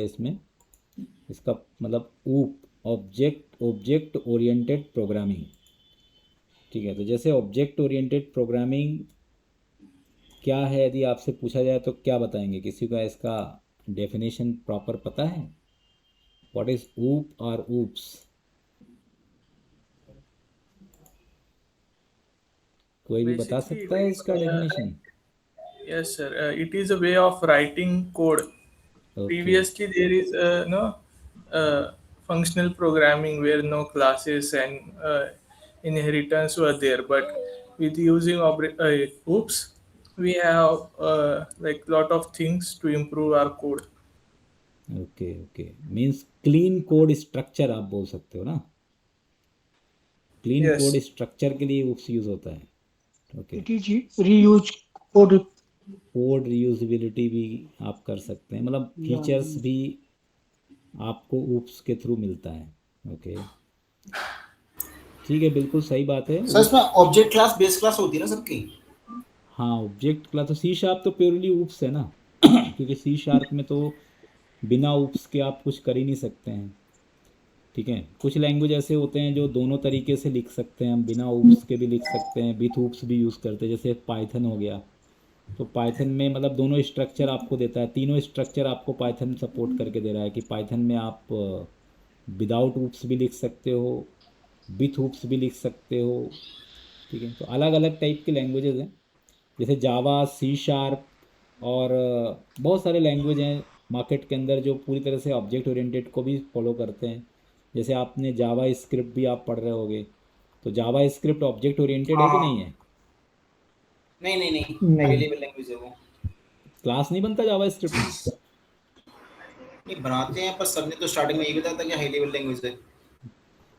इसमें इसका मतलब ऊप ऑब्जेक्ट ओरिएंटेड प्रोग्रामिंग। ठीक है, तो जैसे ऑब्जेक्ट ओरिएंटेड प्रोग्रामिंग क्या है, यदि आपसे पूछा जाए तो क्या बताएंगे? किसी का इसका डेफिनेशन प्रॉपर पता है? व्हाट इज ऊप और ऊप्स? कोई भी बता Basically, सकता है इसका definition? yes, sir. It is a way of writing code. Okay. Previously, there is no functional programming where no classes and inheritance were there. But with using OOPS, we have like lot of things to improve our code. Okay okay, means clean code structure आप बोल सकते हो ना? Clean code Yes. Structure के लिए oops use होता है। Okay. It is reuse code. Code reusability भी आप कर सकते हैं, मतलब फीचर्स भी आपको ऊप्स के थ्रू मिलता है। ओके, ठीक है, बिल्कुल सही बात है। सर इसमें ऑब्जेक्ट क्लास बेस क्लास होती है ना सबकी? हाँ, ऑब्जेक्ट क्लास तो सी शार्प तो प्योरली ऊप्स है ना क्योंकि सी शार्प में तो बिना ऊप्स के आप कुछ कर ही नहीं सकते हैं। ठीक है, कुछ लैंग्वेज ऐसे होते हैं जो दोनों तरीके से लिख सकते हैं, हम बिना ऊप्स के भी लिख सकते हैं, विथ ऊप्स भी यूज़ करते हैं, जैसे पाइथन हो गया। तो पाइथन में मतलब दोनों स्ट्रक्चर आपको देता है, तीनों स्ट्रक्चर आपको पाइथन सपोर्ट करके दे रहा है कि पाइथन में आप विदाउट ऊप्स भी लिख सकते हो, विथ ऊप्स भी लिख सकते हो। ठीक है, तो अलग अलग टाइप के लैंग्वेजेस हैं, जैसे जावा, सी शार्प और बहुत सारे लैंग्वेज हैं मार्केट के अंदर जो पूरी तरह से ऑब्जेक्ट ओरिएंटेड को भी फॉलो करते हैं। जैसे आपने जावा स्क्रिप्ट भी आप पढ़ रहे होगे, तो जावा स्क्रिप्ट ऑब्जेक्ट ओरिएंटेड है हाँ कि हाँ, नहीं है? नहीं नहीं नहीं, हाई नहीं, लेवल लैंग्वेज है वो। क्लास नहीं बनता जावा स्क्रिप्ट में? नहीं बनाते हैं, पर सबने तो स्टार्टिंग में ये बताया था कि हाई लेवल लैंग्वेज है।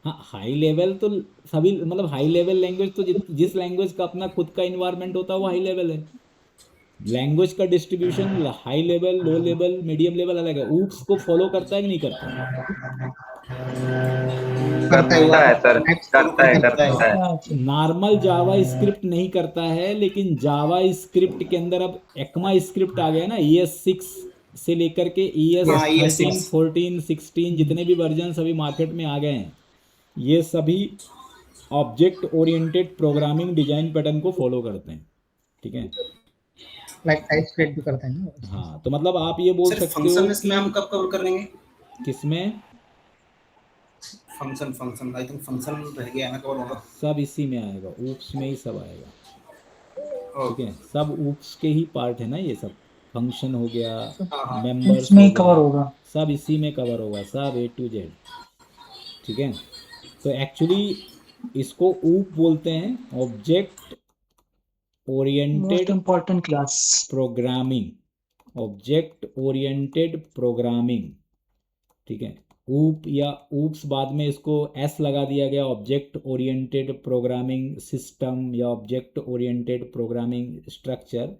हाँ, हाई लेवल तो सभी, मतलब हाई लेवल लैंग्वेज तो जिस लैंग्वेज का अपना खुद का इन्वायरमेंट होता है वो हाई लेवल है। लैंग्वेज का distribution high level, low level, medium level अलग है। ऊप्स को फॉलो करता है कि नहीं करता? करता है करता है सर, मैक्स करता है करता करता है। नॉर्मल जावा स्क्रिप्ट नहीं करता है, लेकिन जावा स्क्रिप्ट के अंदर अब एक्मा स्क्रिप्ट आ गया ना, ES6 से लेकर के ES हाँ, ये 13, 14, 16 जितने भी वर्जन अभी मार्केट में आ गए हैं, ये सभी object oriented programming design pattern को फॉलो करते हैं। ठीक है, लाइक टाइपस्क्रिप्ट भी करता है ना। हाँ, तो मतलब आप ये बोल सर सकते हो फंक्शन कि इसमें हम कब कवर करेंगे? किसमें? Function function I think function रह गया ना, कवर होगा। सब इसी में आएगा, ऊप्स में ही सब आएगा। ठीक ओके। है, सब ऊप्स के ही पार्ट है ना ये सब। फंक्शन हो गया, हाँ हाँ, मेंबर्स इसमें हो ही गए, कवर होगा। सब इसी में कवर होगा, सब A to Z। ठीक है, तो एक्चुअली इसको ऊप बोलते हैं, object most oriented important class. Programming, object oriented programming. ठीक है, ऊप या ऊप्स बाद में इसको एस लगा दिया गया, ऑब्जेक्ट ओरिएंटेड प्रोग्रामिंग सिस्टम या ऑब्जेक्ट ओरिएंटेड प्रोग्रामिंग स्ट्रक्चर।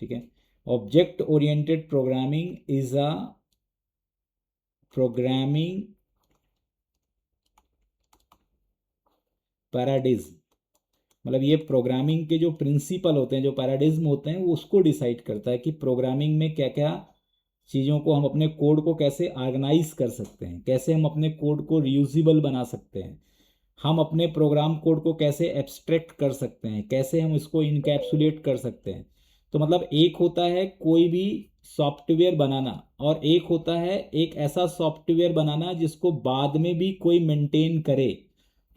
ठीक है, object oriented programming is a programming paradigm, मतलब ये प्रोग्रामिंग के जो प्रिंसिपल होते हैं, जो पैराडिज्म होते हैं, वो उसको डिसाइड करता है कि प्रोग्रामिंग में क्या क्या चीज़ों को हम अपने कोड को कैसे ऑर्गेनाइज कर सकते हैं, कैसे हम अपने कोड को रीयूजेबल बना सकते हैं, हम अपने प्रोग्राम कोड को कैसे एब्स्ट्रैक्ट कर सकते हैं, कैसे हम इसको इनकैप्सुलेट कर सकते हैं। तो मतलब एक होता है कोई भी सॉफ्टवेयर बनाना, और एक होता है एक ऐसा सॉफ्टवेयर बनाना जिसको बाद में भी कोई मेंटेन करे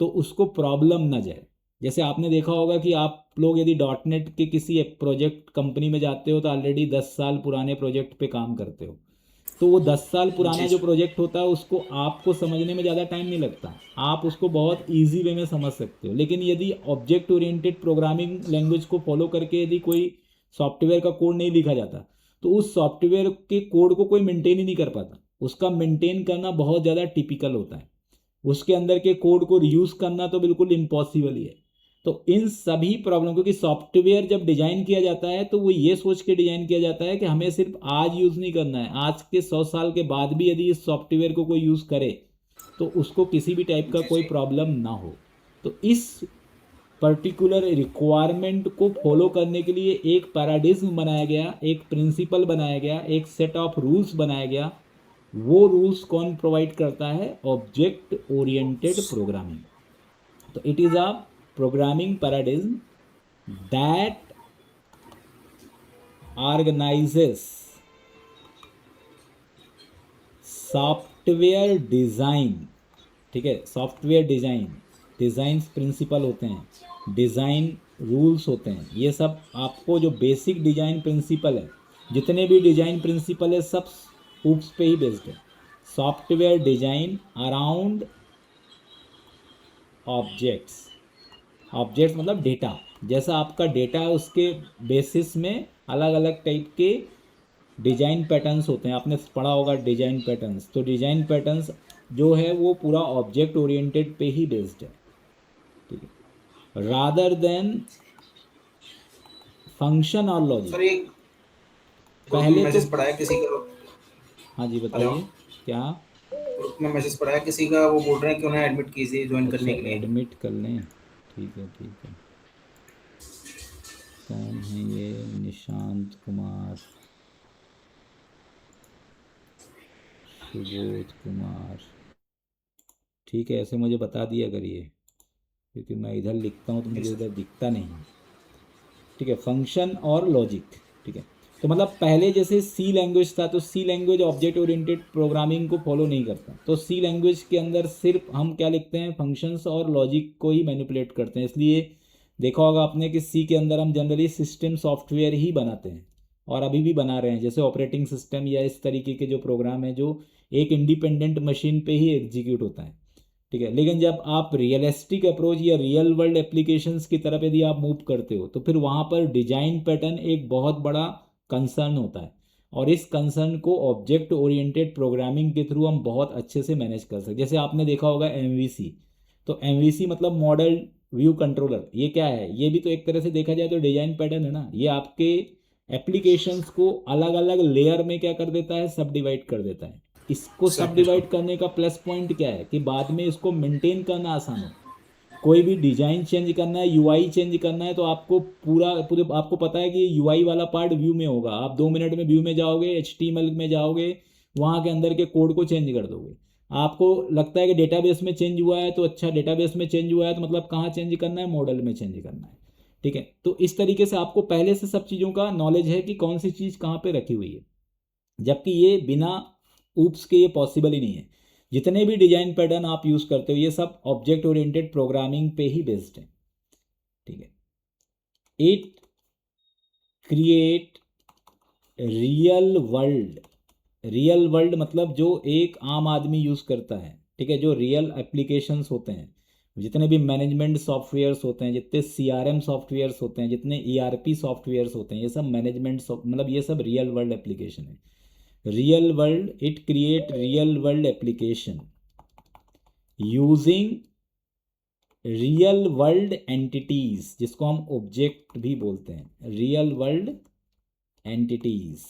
तो उसको प्रॉब्लम ना जाए। जैसे आपने देखा होगा कि आप लोग यदि .NET के किसी प्रोजेक्ट कंपनी में जाते हो तो ऑलरेडी 10 साल पुराने प्रोजेक्ट पे काम करते हो, तो वो 10 साल पुराना जी जो सर। प्रोजेक्ट होता है उसको आपको समझने में ज़्यादा टाइम नहीं लगता, आप उसको बहुत ईजी वे में समझ सकते हो। लेकिन यदि ऑब्जेक्ट ओरिएंटेड प्रोग्रामिंग लैंग्वेज को फॉलो करके यदि कोई सॉफ्टवेयर का कोड नहीं लिखा जाता तो उस सॉफ्टवेयर के कोड को कोई मेंटेन ही नहीं कर पाता, उसका मेंटेन करना बहुत ज़्यादा टिपिकल होता है, उसके अंदर के कोड को रीयूज़ करना तो बिल्कुल इम्पॉसिबल ही है। तो इन सभी प्रॉब्लम, क्योंकि सॉफ्टवेयर जब डिजाइन किया जाता है तो वो ये सोच के डिजाइन किया जाता है कि हमें सिर्फ आज यूज़ नहीं करना है, आज के 100 साल के बाद भी यदि इस सॉफ्टवेयर को कोई यूज़ करे तो उसको किसी भी टाइप का जी कोई जी। प्रॉब्लम ना हो। तो इस पर्टिकुलर रिक्वायरमेंट को फॉलो करने के लिए एक पैराडिज्म बनाया गया, एक प्रिंसिपल बनाया गया, एक सेट ऑफ रूल्स बनाया गया वो रूल्स कौन प्रोवाइड करता है? Object oriented programming. तो it is a programming paradigm that organises software design. ठीक है, सॉफ्टवेयर डिज़ाइंस प्रिंसिपल होते हैं, डिज़ाइन रूल्स होते हैं, ये सब आपको जो बेसिक डिज़ाइन प्रिंसिपल है, जितने भी डिज़ाइन प्रिंसिपल है सब ऊप्स पे ही बेस्ड है। सॉफ्टवेयर डिज़ाइन अराउंड ऑब्जेक्ट्स मतलब डेटा, जैसा आपका डेटा है उसके बेसिस में अलग अलग टाइप के डिजाइन पैटर्न्स होते हैं। आपने पढ़ा होगा डिजाइन पैटर्न्स, तो डिजाइन पैटर्न्स जो है वो पूरा ऑब्जेक्ट ओरिएंटेड पे ही बेस्ड है, ठीक है, रादर देन फंक्शन और लॉजिक। सर एक पहले मैसेज तो पढ़ा है किसी का, हाँ जी हेलो, बताइए क्या। ग्रुप में मैसेज पढ़ा है किसी का, वो बोल रहे हैं कि उन्हें एडमिट कीजिए ज्वाइन अच्छा करने के लिए। एडमिट कर लें, ठीक है ठीक है। कौन है ये? निशांत कुमार, सुबोध कुमार, ठीक है, ऐसे मुझे बता दिया करिए क्योंकि मैं इधर लिखता हूँ तो मुझे इधर दिखता नहीं है। ठीक है, फंक्शन और लॉजिक, ठीक है। तो मतलब पहले जैसे सी लैंग्वेज था, तो सी लैंग्वेज ऑब्जेक्ट ओरिएंटेड प्रोग्रामिंग को फॉलो नहीं करता, तो सी लैंग्वेज के अंदर सिर्फ हम क्या लिखते हैं? फंक्शंस और लॉजिक को ही मैनिपुलेट करते हैं। इसलिए देखा होगा आपने कि सी के अंदर हम जनरली सिस्टम सॉफ्टवेयर ही बनाते हैं और अभी भी बना रहे हैं, जैसे ऑपरेटिंग सिस्टम या इस तरीके के जो प्रोग्राम है जो एक इंडिपेंडेंट मशीन पे ही एग्जीक्यूट होता है, ठीक है। लेकिन जब आप रियलिस्टिक अप्रोच या रियल वर्ल्ड एप्लीकेशंस की तरफ यदि आप मूव करते हो तो फिर वहाँ पर डिजाइन पैटर्न एक बहुत बड़ा कंसर्न होता है, और इस कंसर्न को ऑब्जेक्ट ओरिएंटेड प्रोग्रामिंग के थ्रू हम बहुत अच्छे से मैनेज कर सकते हैं। जैसे आपने देखा होगा एमवीसी, तो एमवीसी मतलब मॉडल व्यू कंट्रोलर, ये क्या है? ये भी तो एक तरह से देखा जाए तो डिजाइन पैटर्न है ना। ये आपके एप्लीकेशंस को अलग अलग लेयर में क्या कर देता है? सब डिवाइड कर देता है। इसको सब डिवाइड करने का प्लस पॉइंट क्या है कि बाद में इसको मेंटेन करना आसान हो। कोई भी डिजाइन चेंज करना है, यूआई चेंज करना है, तो आपको पूरे आपको पता है कि यूआई वाला पार्ट व्यू में होगा, आप 2 मिनट में व्यू में जाओगे, एचटीएमएल में जाओगे, वहाँ के अंदर के कोड को चेंज कर दोगे। आपको लगता है कि डेटाबेस में चेंज हुआ है, तो अच्छा डेटाबेस में चेंज हुआ है तो मतलब कहाँ चेंज करना है? मॉडल में चेंज करना है, ठीक है। तो इस तरीके से आपको पहले से सब चीज़ों का नॉलेज है कि कौन सी चीज़ कहाँ पे रखी हुई है, जबकि ये बिना ऊप्स के ये पॉसिबल ही नहीं है। जितने भी डिजाइन पैटर्न आप यूज करते हो ये सब ऑब्जेक्ट ओरिएंटेड प्रोग्रामिंग पे ही बेस्ड है, ठीक है। इट क्रिएट रियल वर्ल्ड मतलब जो एक आम आदमी यूज करता है, ठीक है, जो रियल एप्लीकेशंस होते हैं, जितने भी मैनेजमेंट सॉफ्टवेयर्स होते हैं, जितने सीआरएम सॉफ्टवेयर्स होते हैं, जितने ईआरपी सॉफ्टवेयर्स होते हैं, ये सब मैनेजमेंट मतलब ये सब रियल वर्ल्ड एप्लीकेशन है। Real world, it create real world application using real world entities, जिसको हम ऑब्जेक्ट भी बोलते हैं, real world entities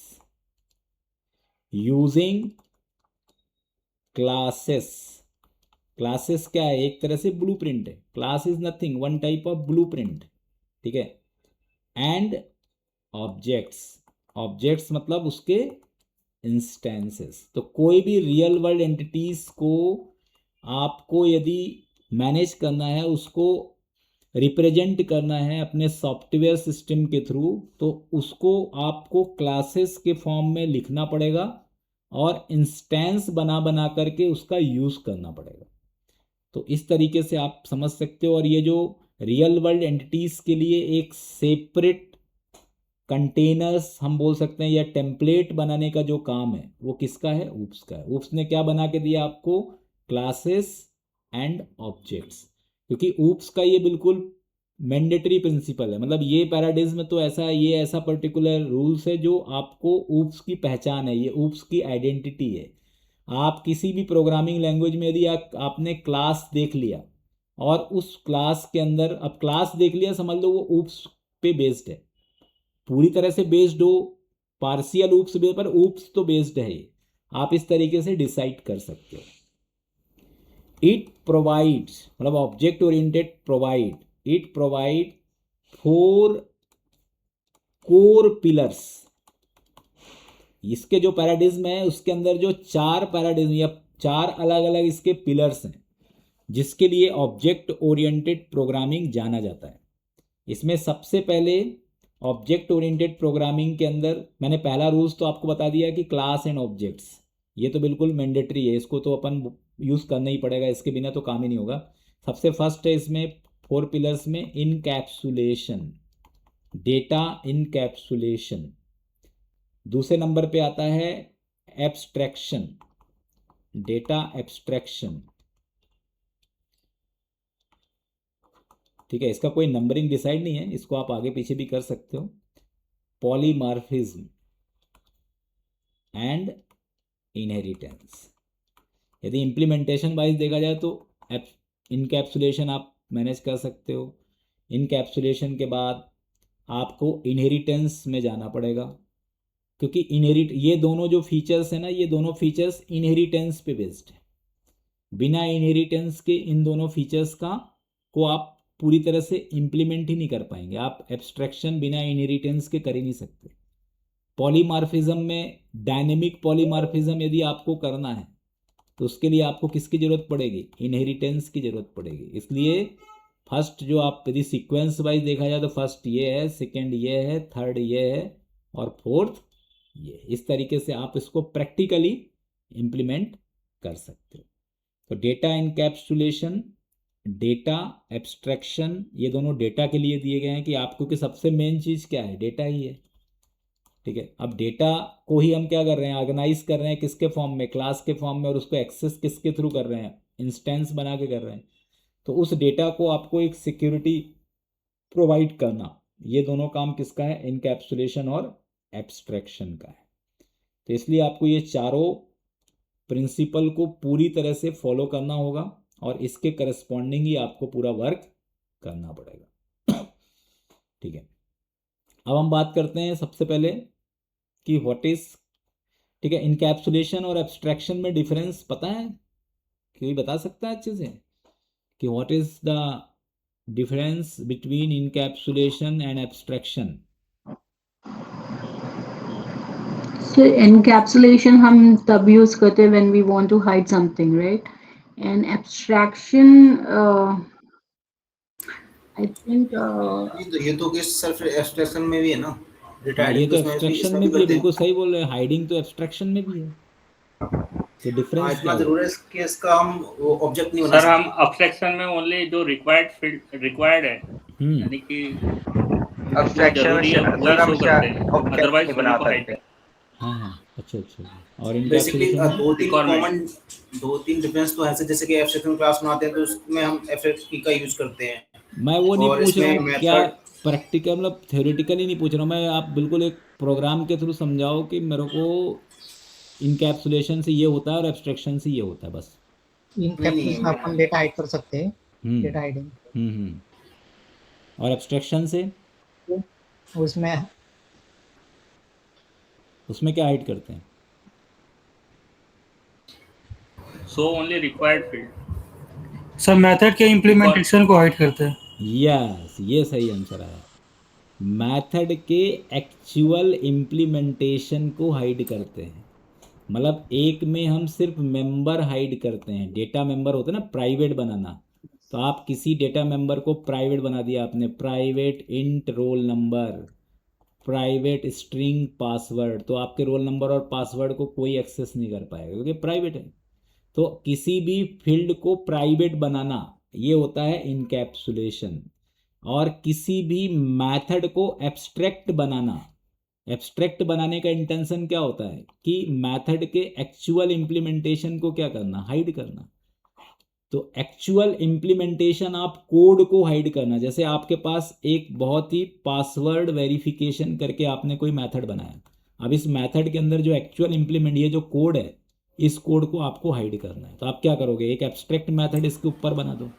using classes. Classes क्या है? एक तरह से ब्लूप्रिंट है। Class is nothing, one type of blueprint, ठीक है। एंड ऑब्जेक्ट्स मतलब उसके इंस्टेंसेस। तो कोई भी रियल वर्ल्ड एंटिटीज को आपको यदि मैनेज करना है, उसको रिप्रेजेंट करना है अपने सॉफ्टवेयर सिस्टम के थ्रू, तो उसको आपको क्लासेस के फॉर्म में लिखना पड़ेगा और इंस्टेंस बना करके उसका यूज़ करना पड़ेगा। तो इस तरीके से आप समझ सकते हो। और ये जो रियल वर्ल्ड एंटिटीज़ के लिए एक सेपरेट कंटेनर्स हम बोल सकते हैं या टेम्पलेट बनाने का जो काम है वो किसका है? ऊप्स का है। ऊप्स ने क्या बना के दिया आपको? Classes and objects. क्योंकि ऊप्स का ये बिल्कुल मैंडेटरी प्रिंसिपल है, मतलब ये पैराडिज्म तो ऐसा है, ये ऐसा पर्टिकुलर रूल्स है जो आपको ऊप्स की पहचान है, ये ऊप्स की आइडेंटिटी है। आप किसी भी प्रोग्रामिंग लैंग्वेज में यदि आपने क्लास देख लिया और उस क्लास के अंदर, अब क्लास देख लिया समझ लो वो ऊप्स पे बेस्ड है, पूरी तरह से बेस्ड हो, पार्शियल ऊप्स पे, पर ऊप्स तो बेस्ड है ये, आप इस तरीके से डिसाइड कर सकते हो। इट प्रोवाइड्स मतलब object oriented it provide 4 core pillars इसके जो पैराडिज्म है उसके अंदर जो 4 पैराडिज्म या 4 अलग अलग इसके पिलर्स हैं जिसके लिए ऑब्जेक्ट ओरिएंटेड प्रोग्रामिंग जाना जाता है। इसमें सबसे पहले ऑब्जेक्ट ओरिएंटेड प्रोग्रामिंग के अंदर मैंने पहला रूल्स तो आपको बता दिया कि क्लास एंड ऑब्जेक्ट्स, ये तो बिल्कुल मैंडेटरी है, इसको तो अपन यूज़ करना ही पड़ेगा, इसके बिना तो काम ही नहीं होगा। सबसे फर्स्ट है इसमें 4 पिलर्स में इनकैप्सुलेशन, डेटा इनकैप्सुलेशन। दूसरे नंबर पे आता है एब्स्ट्रैक्शन, डेटा एब्स्ट्रैक्शन। ठीक है, इसका कोई नंबरिंग डिसाइड नहीं है, इसको आप आगे पीछे भी कर सकते हो। Polymorphism and inheritance. यदि इम्प्लीमेंटेशन वाइज देखा जाए तो इनकैप्सुलेशन आप मैनेज कर सकते हो। इनकैप्सुलेशन के बाद आपको इनहेरिटेंस में जाना पड़ेगा, क्योंकि ये दोनों जो फीचर्स है ना, ये दोनों फीचर्स इनहेरिटेंस पे बेस्ड है। बिना इनहेरिटेंस के इन दोनों फीचर्स को आप पूरी तरह से इम्प्लीमेंट ही नहीं कर पाएंगे। आप एब्स्ट्रैक्शन बिना इनहेरिटेंस के कर ही नहीं सकते। पॉलीमॉर्फिज्म में डायनेमिक पॉलीमॉर्फिज्म यदि आपको करना है तो उसके लिए आपको किसकी ज़रूरत पड़ेगी? इनहेरिटेंस की ज़रूरत पड़ेगी। इसलिए फर्स्ट जो आप यदि सीक्वेंस वाइज देखा जाए तो फर्स्ट ये है, सेकंड ये है, थर्ड ये है और फोर्थ ये। इस तरीके से आप इसको प्रैक्टिकली इम्प्लीमेंट कर सकते हो। तो डेटा इनकैप्सुलेशन, डेटा एब्स्ट्रैक्शन, ये दोनों डेटा के लिए दिए गए हैं कि आपको कि सबसे मेन चीज़ क्या है? डेटा ही है। ठीक है, अब डेटा को ही हम क्या कर रहे हैं? ऑर्गेनाइज कर रहे हैं किसके फॉर्म में? क्लास के फॉर्म में। और उसको एक्सेस किसके थ्रू कर रहे हैं? इंस्टेंस बना के कर रहे हैं। तो उस डेटा को आपको एक सिक्योरिटी प्रोवाइड करना, ये दोनों काम किसका है? इनकैप्सुलेशन और एब्स्ट्रैक्शन का है। तो इसलिए आपको ये चारों प्रिंसिपल को पूरी तरह से फॉलो करना होगा और इसके करस्पॉन्डिंग ही आपको पूरा वर्क करना पड़ेगा। ठीक है, अब हम बात करते हैं सबसे पहले कि व्हाट इज, ठीक है, इनकैप्सुलेशन और एब्स्ट्रैक्शन में डिफरेंस पता है? कोई बता सकता है अच्छे से कि what is the difference between encapsulation and abstraction? So encapsulation हम तब यूज करते हैं when we want to hide something, right? And abstraction, I think ये तो कि सेल्फ एब्स्ट्रैक्शन में भी है ना, डेटा ये हाइडिंग तो तो इसमें एब्स्ट्रैक्शन इसमें में भी भी है, करते हैं। बिल्कुल सही बोल रहे हैं। हाइडिंग तो एब्स्ट्रैक्शन में भी है। तो हाँ, डिफरेंस इतना क्या जरूर है कि इसका हम वो ऑब्जेक्ट नहीं बना सर हम सकते। अब्स्ट्रैक्शन में ओनली जो रिक्वायर्ड है, यानी कि अब्स्ट्रैक्शन जरूरी है में वही सर हम शो करते हैं, ऑब्जेक्ट अदरवाइज नहीं सभी बना को हाइड सकते। हाँ हाँ, अच्छा अच्छा। और बेसिकली इनकैप्सुलेशन में दो तीन डिफरेंस तो है, जैसे कि एब्स्ट्रैक्शन क्लास बनाते हैं तो उसमें हम एब्स्ट्रैक्ट की का यूज करते हैं। मैं वो नहीं और पूछ रहा इसमें हूँ क्या मेथड प्रैक्टिकल, मतलब थ्योरेटिकली नहीं पूछ रहा हूँ मैं। आप बिल्कुल एक प्रोग्राम के थ्रू समझाओ कि मेरे को इनकैप्सुलेशन से ये होता है और एब्स्ट्रैक्शन से ये होता है, बस। इनकैप्सुलेशन अपन डेटा हाइड कर सकते हैं, डेटा हाइडिंग। और एब्स्ट्रैक्शन से उसमें क्या हाइड करते हैं? So only required field. Sir method के इम्प्लीमेंटेशन को हाइड करते हैं। यस, ये सही आंसर आया। मेथड के एक्चुअल इम्प्लीमेंटेशन को हाइड करते हैं। मतलब एक में हम सिर्फ मेंबर हाइड करते हैं। डेटा मेंबर होता है ना, प्राइवेट बनाना। तो आप किसी डेटा मेंबर को प्राइवेट बना दिया आपने, private int roll number, private string password, तो आपके रोल नंबर और पासवर्ड को कोई एक्सेस नहीं कर पाएगा क्योंकि प्राइवेट है। तो किसी भी फील्ड को प्राइवेट बनाना ये होता है इनकैप्सुलेशन। और किसी भी मेथड को एब्स्ट्रैक्ट बनाना, एब्स्ट्रैक्ट बनाने का इंटेंशन क्या होता है कि मेथड के एक्चुअल इम्प्लीमेंटेशन को क्या करना? हाइड करना। तो एक्चुअल इम्प्लीमेंटेशन आप कोड को हाइड करना। जैसे आपके पास एक बहुत ही पासवर्ड वेरिफिकेशन करके आपने कोई मेथड बनाया, अब इस मेथड के अंदर जो एक्चुअल इम्प्लीमेंट, ये जो कोड है, इस कोड को आपको हाइड करना है। तो आप क्या करोगे? एक एब्स्ट्रैक्ट मेथड इसके ऊपर बना दो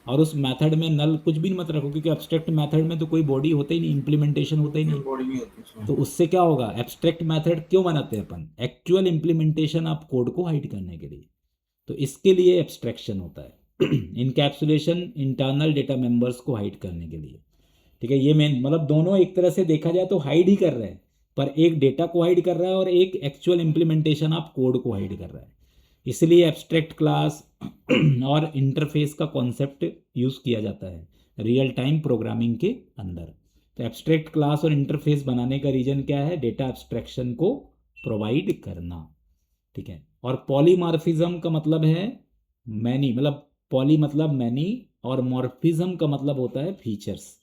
और उस मेथड में नल कुछ भी मत रखो, क्योंकि एब्स्ट्रैक्ट मेथड में तो कोई बॉडी होता ही नहीं, इम्प्लीमेंटेशन होता ही नहीं। बॉडी नहीं होती। तो उससे क्या होगा? एब्स्ट्रैक्ट मेथड क्यों बनाते हैं अपन? एक्चुअल इम्प्लीमेंटेशन आप कोड को हाइड करने के लिए। तो इसके लिए एब्स्ट्रैक्शन होता है। इनकैप्सुलेशन इंटरनल डेटा मेंबर्स को हाइड करने के लिए। ठीक है, ये मेन, मतलब दोनों एक तरह से देखा जाए तो हाइड ही कर रहे हैं, पर एक डेटा को हाइड कर रहा है और एक एक्चुअल इम्प्लीमेंटेशन ऑफ कोड को हाइड कर रहा है। इसलिए एब्स्ट्रैक्ट क्लास और इंटरफेस का कॉन्सेप्ट यूज़ किया जाता है रियल टाइम प्रोग्रामिंग के अंदर। तो एब्स्ट्रैक्ट क्लास और इंटरफेस बनाने का रीजन क्या है? डेटा एब्स्ट्रैक्शन को प्रोवाइड करना, ठीक है। और पॉलीमॉर्फिज्म का मतलब है मैनी, मतलब पॉली मतलब मैनी और मॉर्फिज्म का मतलब होता है फीचर्स।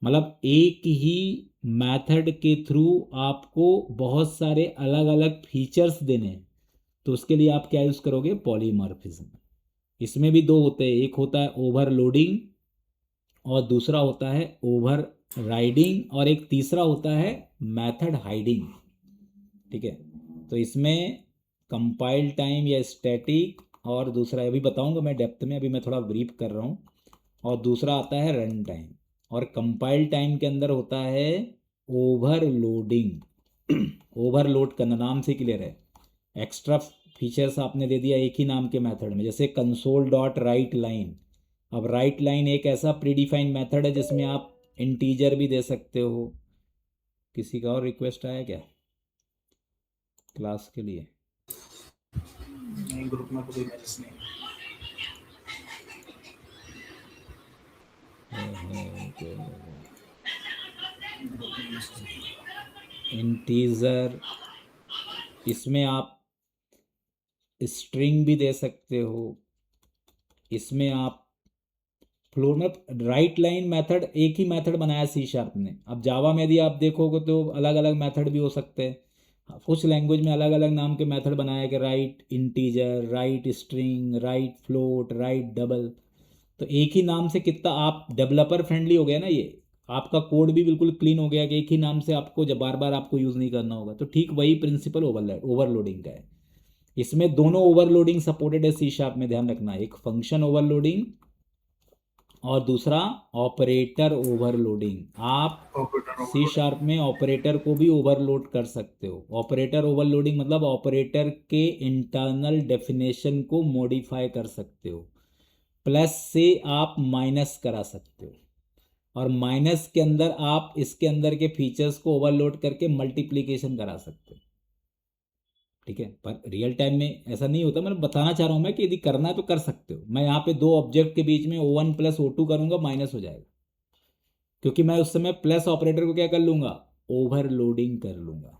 मतलब एक ही मेथड के थ्रू आपको बहुत सारे अलग अलग फीचर्स देने हैं, तो उसके लिए आप क्या यूज़ करोगे? पॉलीमॉर्फिज्म। इसमें भी दो होते हैं, एक होता है ओवरलोडिंग और दूसरा होता है ओवर राइडिंग, और एक तीसरा होता है मेथड हाइडिंग, ठीक है। तो इसमें कंपाइल टाइम या स्टैटिक, और दूसरा अभी बताऊंगा मैं डेप्थ में, अभी मैं थोड़ा ब्रीफ कर रहा हूँ। और दूसरा आता है रन टाइम। और कंपाइल टाइम के अंदर होता है ओवरलोडिंग। ओवरलोड करना, नाम से क्लियर है। एक्स्ट्रा फीचर्स आपने दे दिया एक ही नाम के मेथड में, जैसे कंसोल डॉट राइट लाइन। अब राइट लाइन एक ऐसा प्रीडिफाइंड मेथड है जिसमें आप इंटीजर भी दे सकते हो। किसी का और रिक्वेस्ट आया क्या क्लास के लिए? ग्रुप में कोई मैसेज नहीं। इंटीजर, इसमें आप स्ट्रिंग भी दे सकते हो, इसमें आप फ्लोट में राइट लाइन मेथड एक ही मेथड बनाया सी शार्प ने। अब जावा में यदि आप देखोगे तो अलग अलग मेथड भी हो सकते हैं। कुछ लैंग्वेज में अलग अलग नाम के मेथड बनाया कि right integer, right string, right float, right double. तो एक ही नाम से कितना आप डेवलपर फ्रेंडली हो गया ना, ये आपका कोड भी बिल्कुल क्लीन हो गया कि एक ही नाम से आपको जब बार बार आपको यूज़ नहीं करना होगा। तो ठीक वही प्रिंसिपल ओवरलोडिंग का है। इसमें दोनों ओवरलोडिंग सपोर्टेड है सी शार्प में, ध्यान रखना। एक फंक्शन ओवरलोडिंग और दूसरा ऑपरेटर ओवरलोडिंग। आप सी शार्प में ऑपरेटर को भी ओवरलोड कर सकते हो। ऑपरेटर ओवरलोडिंग मतलब ऑपरेटर के इंटरनल डेफिनेशन को मॉडिफाई कर सकते हो। प्लस से आप माइनस करा सकते हो, और माइनस के अंदर आप इसके अंदर के फीचर्स को ओवरलोड करके मल्टीप्लिकेशन करा सकते हो, ठीक है। पर रियल टाइम में ऐसा नहीं होता। मैं बताना चाह रहा हूँ मैं कि यदि करना है तो कर सकते हो। मैं यहाँ पे दो ऑब्जेक्ट के बीच में O1 प्लस O2 करूँगा, माइनस हो जाएगा, क्योंकि मैं उस समय प्लस ऑपरेटर को क्या कर लूँगा? ओवरलोडिंग कर लूँगा।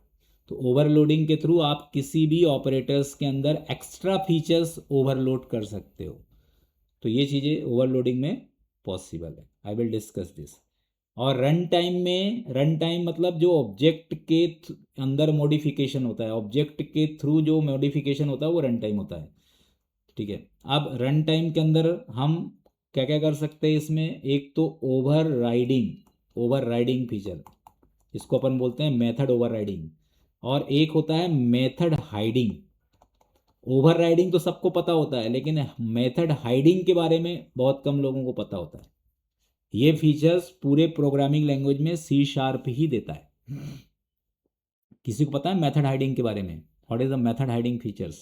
तो ओवरलोडिंग के थ्रू आप किसी भी ऑपरेटर्स के अंदर एक्स्ट्रा फीचर्स ओवरलोड कर सकते हो। तो ये चीज़ें ओवरलोडिंग में पॉसिबल है। I will discuss this. और रन टाइम में, रन टाइम मतलब जो ऑब्जेक्ट के अंदर मॉडिफिकेशन होता है, ऑब्जेक्ट के थ्रू जो मॉडिफिकेशन होता है वो रन टाइम होता है, ठीक है। अब रन टाइम के अंदर हम क्या क्या कर सकते हैं इसमें? एक तो ओवर राइडिंग फीचर, इसको अपन बोलते हैं मेथड ओवर राइडिंग, और एक होता है मेथड हाइडिंग। ओवर राइडिंग तो सबको पता होता है, लेकिन मेथड हाइडिंग के बारे में बहुत कम लोगों को पता होता है। ये फीचर्स पूरे प्रोग्रामिंग लैंग्वेज में सी शार्प ही देता है। किसी को पता है मेथड हाइडिंग के बारे में? What is the method hiding features?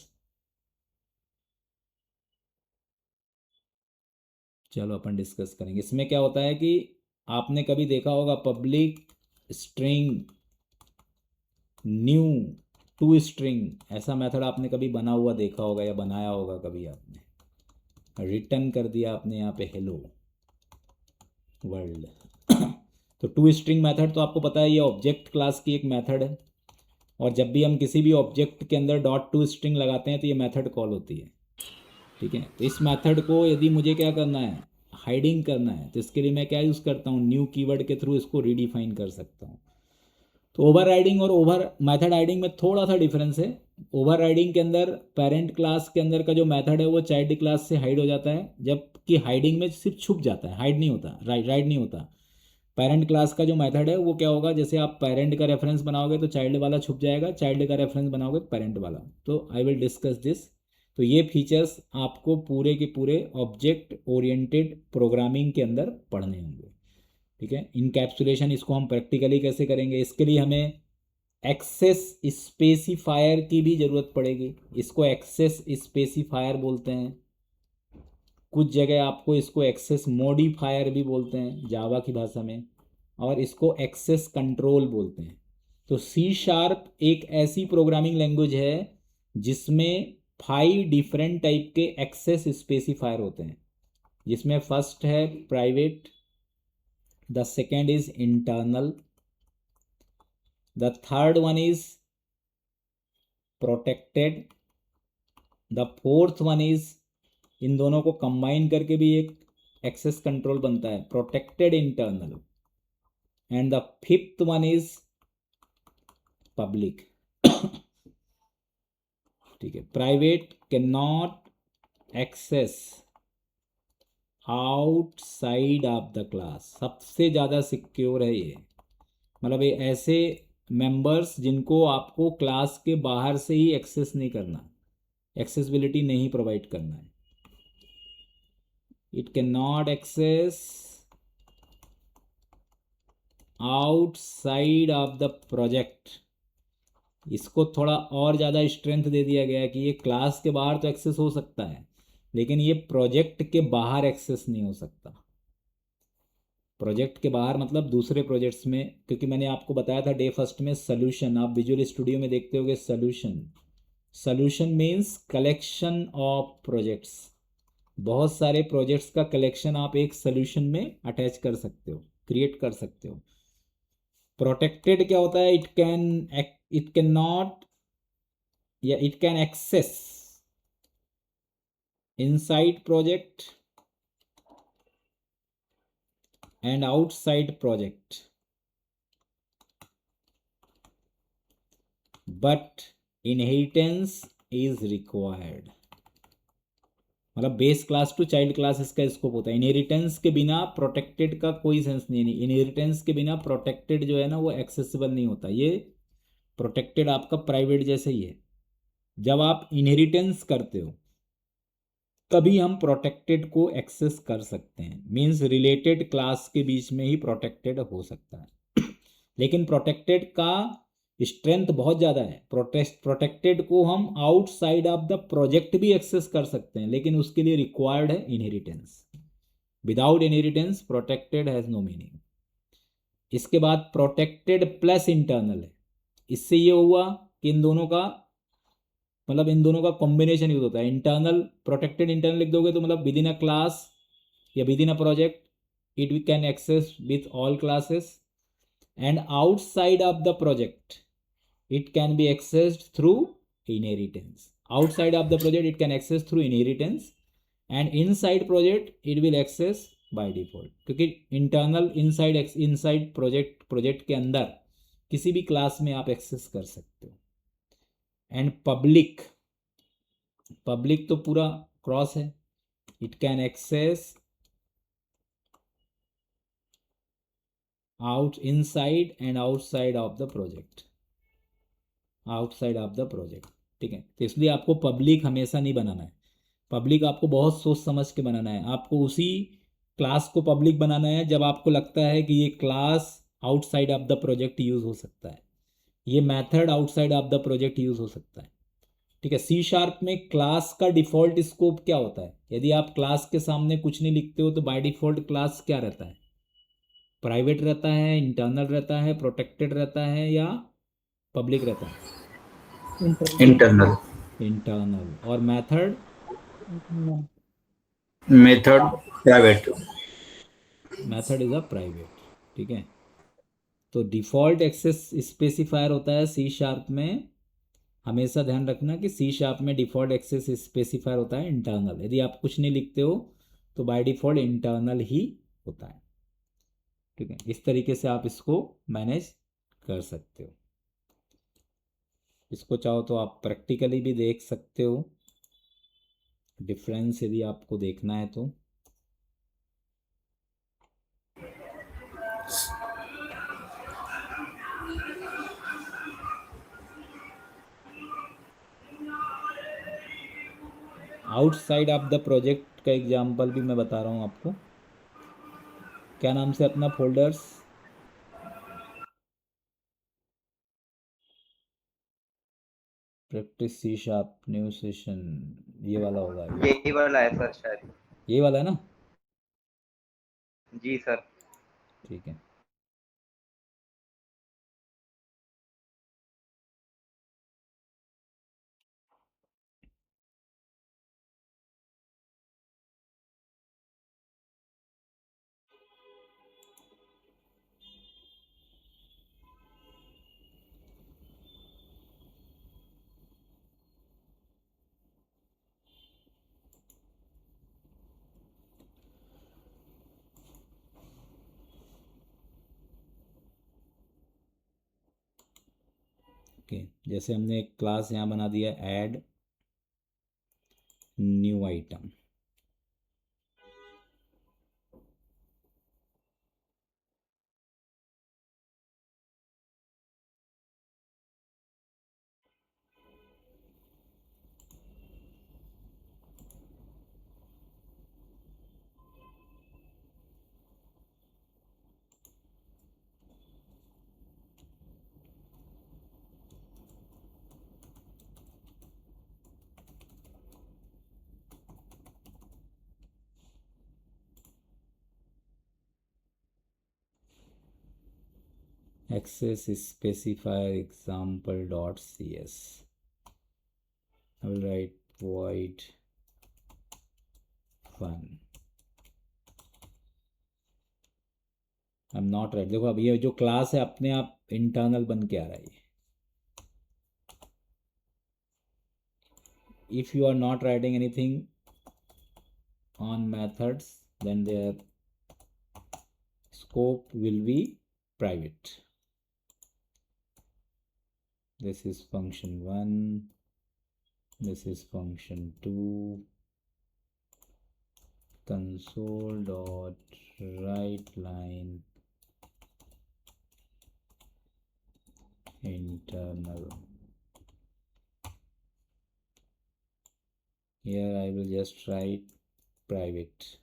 चलो अपन डिस्कस करेंगे। इसमें क्या होता है कि आपने कभी देखा होगा public string new to string, ऐसा मेथड आपने कभी बना हुआ देखा होगा या बनाया होगा कभी आपने। रिटर्न कर दिया आपने यहाँ पे हेलो वर्ल्ड। तो टू स्ट्रिंग मेथड तो आपको पता है ये ऑब्जेक्ट क्लास की एक मेथड है, और जब भी हम किसी भी ऑब्जेक्ट के अंदर डॉट टू स्ट्रिंग लगाते हैं तो ये मेथड कॉल होती है, ठीक है। तो इस मेथड को यदि मुझे क्या करना है? हाइडिंग करना है, तो इसके लिए मैं क्या यूज़ करता हूँ? न्यू कीवर्ड के थ्रू इसको रीडिफाइन कर सकता हूँ। तो ओवर राइडिंग और ओवर मेथड हाइडिंग में थोड़ा सा डिफरेंस है। ओवर राइडिंग के अंदर पेरेंट क्लास के अंदर का जो मेथड है वो चाइल्ड क्लास से हाइड हो जाता है, जबकि हाइडिंग में सिर्फ छुप जाता है, हाइड नहीं होता, राइड नहीं होता। पेरेंट क्लास का जो मेथड है वो क्या होगा? जैसे आप पेरेंट का रेफरेंस बनाओगे तो चाइल्ड वाला छुप जाएगा, चाइल्ड का रेफरेंस बनाओगे तो पेरेंट वाला। तो आई विल डिस्कस दिस। तो ये फीचर्स आपको पूरे के पूरे ऑब्जेक्ट ओरिएंटेड प्रोग्रामिंग के अंदर पढ़ने होंगे, ठीक है। इनकैप्सुलेशन इसको हम प्रैक्टिकली कैसे करेंगे? इसके लिए हमें एक्सेस स्पेसिफायर की भी ज़रूरत पड़ेगी। इसको एक्सेस स्पेसिफायर बोलते हैं, कुछ जगह आपको इसको एक्सेस मॉडिफायर भी बोलते हैं जावा की भाषा में, और इसको एक्सेस कंट्रोल बोलते हैं। तो सी शार्प एक ऐसी प्रोग्रामिंग लैंग्वेज है जिसमें 5 डिफरेंट टाइप के एक्सेस स्पेसिफायर होते हैं, जिसमें फर्स्ट है private, the second is internal, the third one is protected, the fourth one is, इन दोनों को कंबाइन करके भी एक एक्सेस कंट्रोल बनता है, protected internal, and the fifth one is public. ठीक है, private can not access outside of the class, सबसे ज़्यादा सिक्योर है ये, मतलब ये ऐसे मेंबर्स जिनको आपको क्लास के बाहर से ही एक्सेस नहीं करना, एक्सेसिबिलिटी नहीं प्रोवाइड करना है। It can not access outside of the project. इसको थोड़ा और ज़्यादा स्ट्रेंथ दे दिया गया है कि ये क्लास के बाहर तो एक्सेस हो सकता है, लेकिन ये प्रोजेक्ट के बाहर एक्सेस नहीं हो सकता। प्रोजेक्ट के बाहर मतलब दूसरे प्रोजेक्ट्स में, क्योंकि मैंने आपको बताया था डे फर्स्ट में सॉल्यूशन, आप विजुअल स्टूडियो में देखते होगे solution. Solution means collection of projects, बहुत सारे प्रोजेक्ट्स का कलेक्शन आप एक सॉल्यूशन में अटैच कर सकते हो, क्रिएट कर सकते हो। प्रोटेक्टेड क्या होता है, इट कैन नॉट या it can access inside project and outside project, but inheritance is required। मतलब base class to child class इसका स्कोप होता है। इनहेरिटेंस के बिना प्रोटेक्टेड का कोई सेंस नहीं है, इनहेरिटेंस के बिना प्रोटेक्टेड जो है ना वो एक्सेसिबल नहीं होता। ये प्रोटेक्टेड आपका प्राइवेट जैसे ही है। जब आप इनहेरिटेंस करते हो तभी हम प्रोटेक्टेड को एक्सेस कर सकते हैं, मींस रिलेटेड क्लास के बीच में ही प्रोटेक्टेड हो सकता है। लेकिन प्रोटेक्टेड का स्ट्रेंथ बहुत ज़्यादा है। प्रोटेक्टेड को हम आउटसाइड ऑफ द प्रोजेक्ट भी एक्सेस कर सकते हैं, लेकिन उसके लिए रिक्वायर्ड है inheritance. Without inheritance protected has no meaning. इसके बाद प्रोटेक्टेड प्लस इंटरनल है। इससे ये हुआ कि इन दोनों का मतलब इन दोनों का कॉम्बिनेशन यूज होता है। इंटरनल, प्रोटेक्टेड इंटरनल लिख दोगे तो मतलब विद इन अ क्लास या within a project it we can access with all classes, and outside of the project it can be accessed through inheritance. Outside of the project it can access through inheritance, and inside project it will access by default, क्योंकि internal inside project के अंदर किसी भी class में आप access कर सकते हो। एंड पब्लिक तो पूरा क्रॉस है, it can access inside and outside of the project, ठीक है। तो इसलिए आपको पब्लिक हमेशा नहीं बनाना है। पब्लिक आपको बहुत सोच समझ के बनाना है। आपको उसी क्लास को पब्लिक बनाना है जब आपको लगता है कि ये class outside of the project use हो सकता है, ये method outside of the project use हो सकता है, ठीक है। सी शार्प में क्लास का डिफॉल्ट स्कोप क्या होता है? यदि आप क्लास के सामने कुछ नहीं लिखते हो तो बाय डिफॉल्ट क्लास क्या रहता है? प्राइवेट रहता है, इंटरनल रहता है, प्रोटेक्टेड रहता है या पब्लिक रहता है? इंटरनल। और method private. Method is a private, ठीक है। तो डिफॉल्ट एक्सेस स्पेसिफायर होता है सी शार्प में। हमेशा ध्यान रखना कि सी शार्प में डिफॉल्ट एक्सेस स्पेसिफायर होता है इंटरनल। यदि आप कुछ नहीं लिखते हो तो बाय डिफॉल्ट इंटरनल ही होता है, ठीक है। इस तरीके से आप इसको मैनेज कर सकते हो। इसको चाहो तो आप प्रैक्टिकली भी देख सकते हो डिफरेंस, यदि आपको देखना है तो। आउटसाइड ऑफ द प्रोजेक्ट का एग्जांपल भी मैं बता रहा हूँ आपको। क्या नाम से अपना folders? Practice C sharp new session, ये वाला होगा। यही वाला है सर शायद। ये वाला है ना? जी सर। ठीक है। ओके, जैसे हमने एक क्लास यहाँ बना दिया add new item, access specifier example.cs. I will write void fun. I'm not right. देखो अब ये जो क्लास है अपने आप इंटरनल बन के आ रहा है। If you are not writing anything on methods, then their scope will be private. This is function 1, this is function 2, console dot write line internal. Here I will just write private.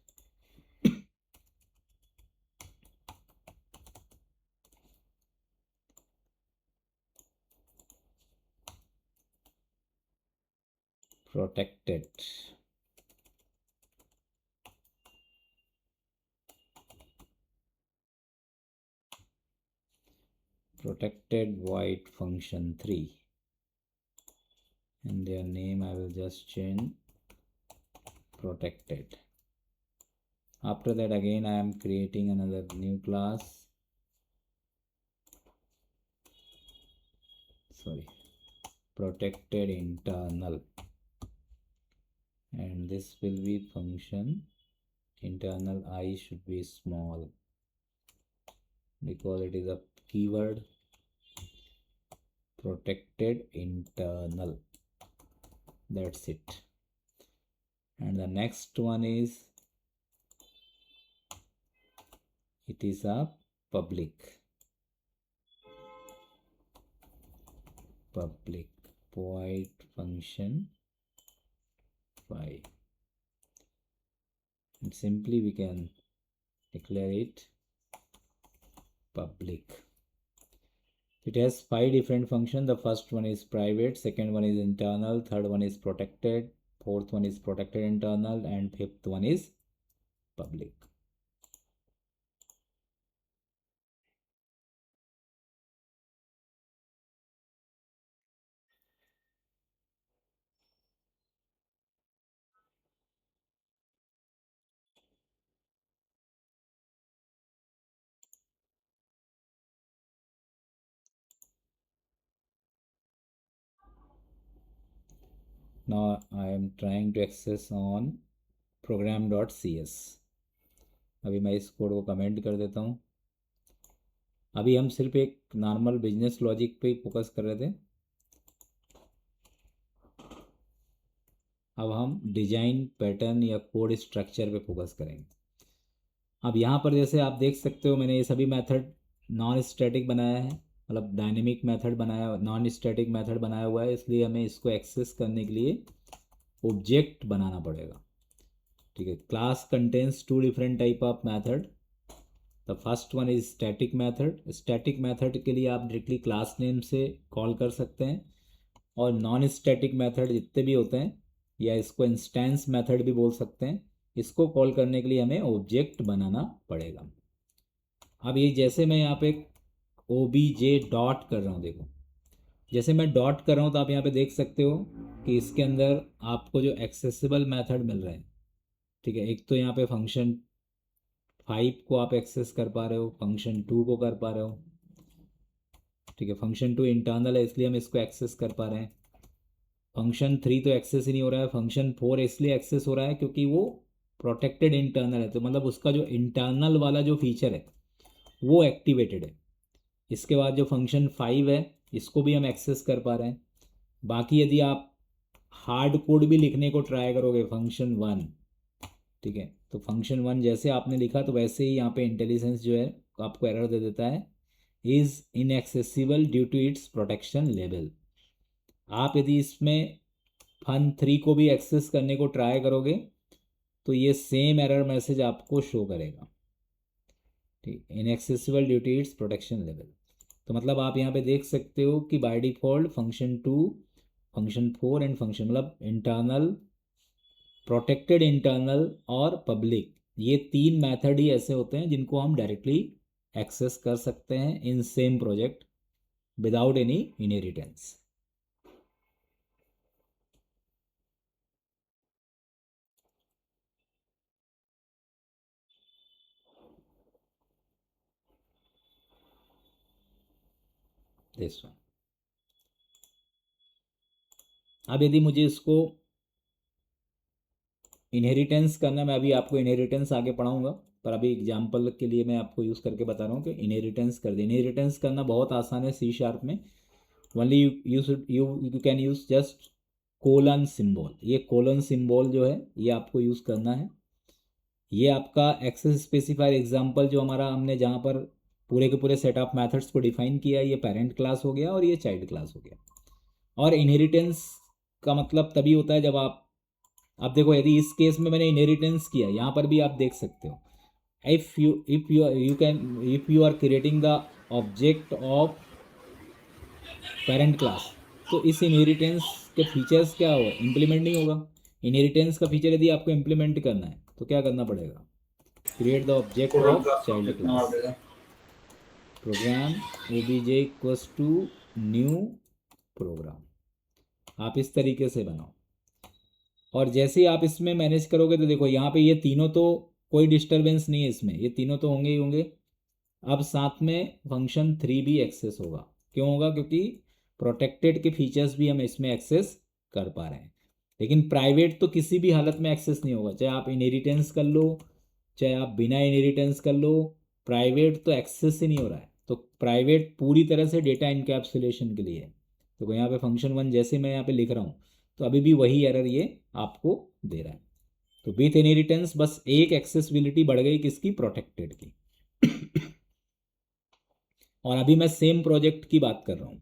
Protected. Protected void function 3, and their name I will just change protected. After that again I am creating another new class, protected internal, and this will be function internal. I should be small because it is a keyword. Protected internal, that's it. And the next one is, it is a public void function 5, and simply we can declare it public. It has 5 different functions. The first one is private, second one is internal, third one is protected, fourth one is protected internal, and fifth one is public. Now I am trying to access on program.cs. अभी मैं इस code को comment कर देता हूँ। अभी हम सिर्फ एक नॉर्मल बिजनेस लॉजिक पे ही फोकस कर रहे थे, अब हम डिजाइन पैटर्न या कोड स्ट्रक्चर पे फोकस करेंगे। अब यहाँ पर जैसे आप देख सकते हो मैंने ये सभी मेथड नॉन स्टैटिक बनाया है, मतलब डायनेमिक मेथड बनाया, नॉन स्टैटिक मेथड बनाया हुआ है, इसलिए हमें इसको एक्सेस करने के लिए ऑब्जेक्ट बनाना पड़ेगा। ठीक है, class contains 2 different type of method. The first one is static method. Static method के लिए आप डायरेक्टली क्लास नेम से कॉल कर सकते हैं, और नॉन स्टैटिक मेथड जितने भी होते हैं, या इसको इंस्टेंस मेथड भी बोल सकते हैं, इसको कॉल करने के लिए हमें ऑब्जेक्ट बनाना पड़ेगा। अब ये जैसे मैं यहाँ पे obj डॉट कर रहा हूँ, देखो जैसे मैं डॉट कर रहा हूँ तो आप यहाँ पे देख सकते हो कि इसके अंदर आपको जो एक्सेसिबल मेथड मिल रहे हैं। ठीक है, एक तो यहाँ पे फंक्शन 5 को आप एक्सेस कर पा रहे हो, फंक्शन 2 को कर पा रहे हो। ठीक है, फंक्शन 2 इंटरनल है इसलिए हम इसको एक्सेस कर पा रहे हैं। फंक्शन 3 तो एक्सेस ही नहीं हो रहा है, फंक्शन 4 इसलिए एक्सेस हो रहा है क्योंकि वो प्रोटेक्टेड इंटरनल है, तो मतलब उसका जो इंटरनल वाला जो फीचर है वो एक्टिवेटेड है। इसके बाद जो फंक्शन 5 है इसको भी हम एक्सेस कर पा रहे हैं। बाकी यदि आप हार्ड कोड भी लिखने को ट्राई करोगे फंक्शन 1, ठीक है, तो फंक्शन 1 जैसे आपने लिखा तो वैसे ही यहाँ पे इंटेलिजेंस जो है आपको एरर दे देता है, is inaccessible due to its protection level. आप यदि इसमें fun3 को भी एक्सेस करने को ट्राई करोगे तो ये सेम एरर मैसेज आपको शो करेगा, ठीक, inaccessible due to its protection level. तो मतलब आप यहाँ पे देख सकते हो कि by default function 2, function 4 and function मतलब इंटरनल, प्रोटेक्टेड इंटरनल और पब्लिक, ये 3 मेथड ही ऐसे होते हैं जिनको हम डायरेक्टली एक्सेस कर सकते हैं in same project without any inheritance. This one. अब यदि मुझे इसको इनहेरिटेंस करना, मैं अभी आपको इनहेरिटेंस आगे पढ़ाऊंगा, पर अभी एग्जांपल के लिए मैं आपको यूज़ करके बता रहा हूँ कि इनहेरिटेंस कर दे। इनहेरिटेंस करना बहुत आसान है C# में। Only you can use just colon symbol. ये कोलन सिंबल जो है ये आपको यूज़ करना है। ये आपका एक्सेस स्पेसिफायर एग्जाम्पल जो हमारा हमने जहाँ पर पूरे के पूरे सेट ऑफ मैथड्स को डिफाइन किया, ये पेरेंट क्लास हो गया और ये चाइल्ड क्लास हो गया। और इनहेरिटेंस का मतलब तभी होता है जब आप देखो, यदि इस केस में मैंने इनहेरिटेंस किया, यहाँ पर भी आप देख सकते हो, if you are creating the object of parent class, तो इस इनहेरिटेंस के फीचर्स क्या होगा, इम्प्लीमेंट नहीं होगा। इनहेरिटेंस का फीचर यदि आपको इम्प्लीमेंट करना है तो क्या करना पड़ेगा, create the object of child class, program obj equals to new program. आप इस तरीके से बनाओ और जैसे ही आप इसमें मैनेज करोगे तो देखो यहाँ पे ये तीनों तो कोई डिस्टरबेंस नहीं है इसमें, ये तीनों तो होंगे ही होंगे। अब साथ में फंक्शन 3 भी एक्सेस होगा। क्यों होगा, क्योंकि प्रोटेक्टेड के फीचर्स भी हम इसमें एक्सेस कर पा रहे हैं। लेकिन प्राइवेट तो किसी भी हालत में एक्सेस नहीं होगा, चाहे आप इनहेरिटेंस कर लो चाहे आप बिना इनहेरिटेंस कर लो, प्राइवेट तो एक्सेस ही नहीं हो रहा है। तो प्राइवेट पूरी तरह से डेटा इनकैप्सुलेशन के लिए है। तो यहाँ पे फंक्शन 1 जैसे मैं यहाँ पे लिख रहा हूँ तो अभी भी वही एरर ये आपको दे रहा है। तो विथ इनहेरिटेंस बस एक एक्सेसिबिलिटी बढ़ गई किसकी, प्रोटेक्टेड की। और अभी मैं सेम प्रोजेक्ट की बात कर रहा हूँ।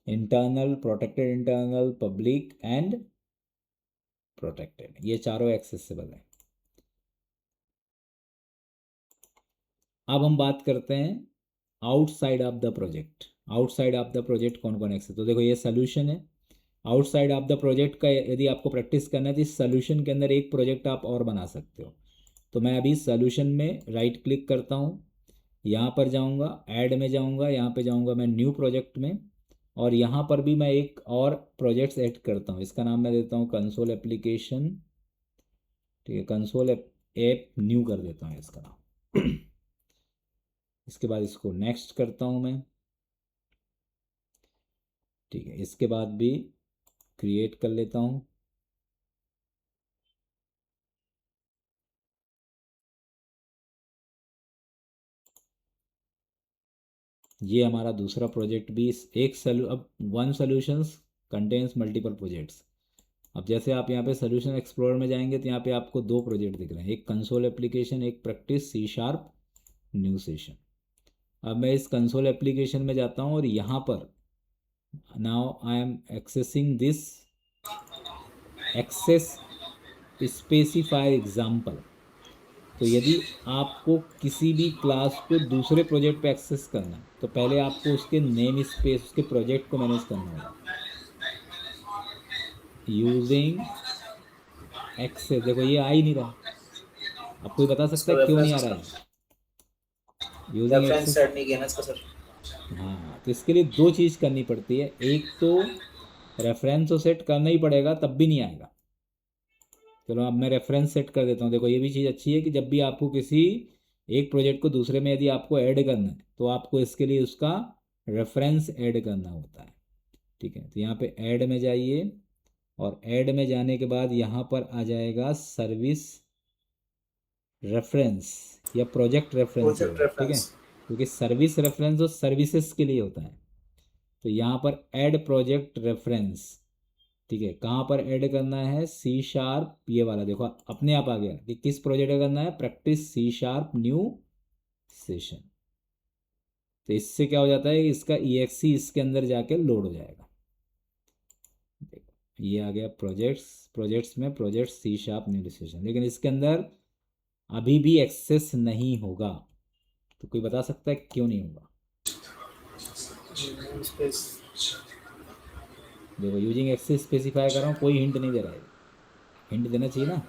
Internal, protected internal, public and protected, ये चारों एक्सेसिबल है। अब हम बात करते हैं outside of the project. Outside of the project कौन कौन एक्सेस, तो देखो ये सोल्यूशन है। आउटसाइड ऑफ द प्रोजेक्ट का यदि आपको प्रैक्टिस करना है तो इस सोल्यूशन के अंदर एक प्रोजेक्ट आप और बना सकते हो। तो मैं अभी सोल्यूशन में राइट क्लिक करता हूँ, यहाँ पर जाऊँगा, ऐड में जाऊँगा, यहाँ पे जाऊँगा मैं न्यू प्रोजेक्ट में, और यहाँ पर भी मैं एक और प्रोजेक्ट्स ऐड करता हूँ। इसका नाम मैं देता हूँ कंसोल एप्लीकेशन, ठीक है, कंसोल ऐप न्यू कर देता हूँ इसका नाम। इसके बाद इसको नेक्स्ट करता हूँ मैं, ठीक है, इसके बाद भी क्रिएट कर लेता हूँ। ये हमारा दूसरा प्रोजेक्ट भी अब one solutions contains multiple projects. अब जैसे आप यहाँ पे सोल्यूशन एक्सप्लोरर में जाएंगे तो यहाँ पे आपको 2 प्रोजेक्ट दिख रहे हैं, एक कंसोल एप्लीकेशन, एक प्रैक्टिस C# न्यू सेशन। अब मैं इस कंसोल एप्लीकेशन में जाता हूँ और यहाँ पर now I am accessing this access specifier example. तो यदि आपको किसी भी क्लास को दूसरे प्रोजेक्ट पे एक्सेस करना है तो पहले आपको उसके नेम स्पेस, उसके प्रोजेक्ट को मैनेज करना होगा यूजिंग एक्सेस। देखो ये आ ही नहीं रहा, अब कोई बता सकता है क्यों नहीं आ रहा है, यूजिंग एक्सेस सेट नहीं किया ना इसका सर। हाँ, तो इसके लिए 2 चीज़ करनी पड़ती है। एक तो रेफरेंस तो सेट करना ही पड़ेगा, तब भी नहीं आएगा। चलो अब मैं रेफरेंस सेट कर देता हूँ। देखो ये भी चीज़ अच्छी है कि जब भी आपको किसी एक प्रोजेक्ट को दूसरे में यदि आपको ऐड करना है तो आपको इसके लिए उसका रेफरेंस ऐड करना होता है, ठीक है। तो यहाँ पे ऐड में जाइए और ऐड में जाने के बाद यहाँ पर आ जाएगा सर्विस रेफरेंस या प्रोजेक्ट रेफरेंस Project होगा, ठीक है, reference. क्योंकि सर्विस रेफरेंस और सर्विसेज के लिए होता है। तो यहाँ पर ऐड प्रोजेक्ट रेफरेंस, ठीक है, कहाँ पर ऐड करना है, C#, ये वाला देखो अपने आप आ गया कि किस प्रोजेक्ट का करना है, प्रैक्टिस C# न्यू सेशन। तो इससे क्या हो जाता है, इसका EXE इसके अंदर जाके लोड हो जाएगा। देखो ये आ गया प्रोजेक्ट्स में प्रोजेक्ट C# न्यू सेशन, लेकिन इसके अंदर अभी भी एक्सेस नहीं होगा। तो कोई बता सकता है क्यों नहीं होगा? Space. देखो यूजिंग एक्सेस स्पेसिफाई कर रहा हूँ, कोई हिंट नहीं दे रहा है। हिंट देना चाहिए ना,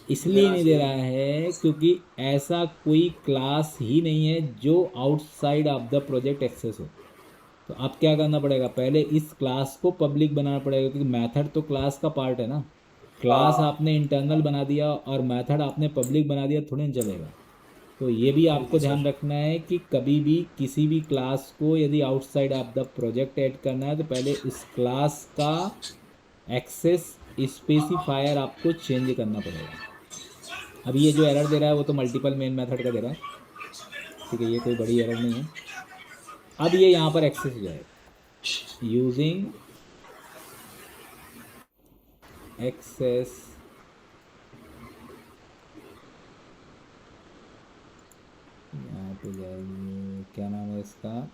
इसलिए नहीं दे रहा है क्योंकि ऐसा कोई क्लास ही नहीं है जो outside of the project access हो। तो अब क्या करना पड़ेगा, पहले इस क्लास को पब्लिक बनाना पड़ेगा, क्योंकि मेथड तो क्लास का पार्ट है ना। क्लास आपने इंटरनल बना दिया और मेथड आपने पब्लिक बना दिया, थोड़ी ना चलेगा। तो ये भी आपको ध्यान रखना है कि कभी भी किसी भी क्लास को यदि outside of the project add करना है तो पहले इस क्लास का एक्सेस स्पेसिफायर आपको चेंज करना पड़ेगा। अब ये जो एरर दे रहा है वो तो मल्टीपल मेन मेथड का दे रहा है, ठीक है, ये कोई बड़ी एरर नहीं है। अब ये यहाँ पर एक्सेस हो जाएगा यूजिंग एक्सेस यहाँ पे जाइए, क्या नाम है इसका,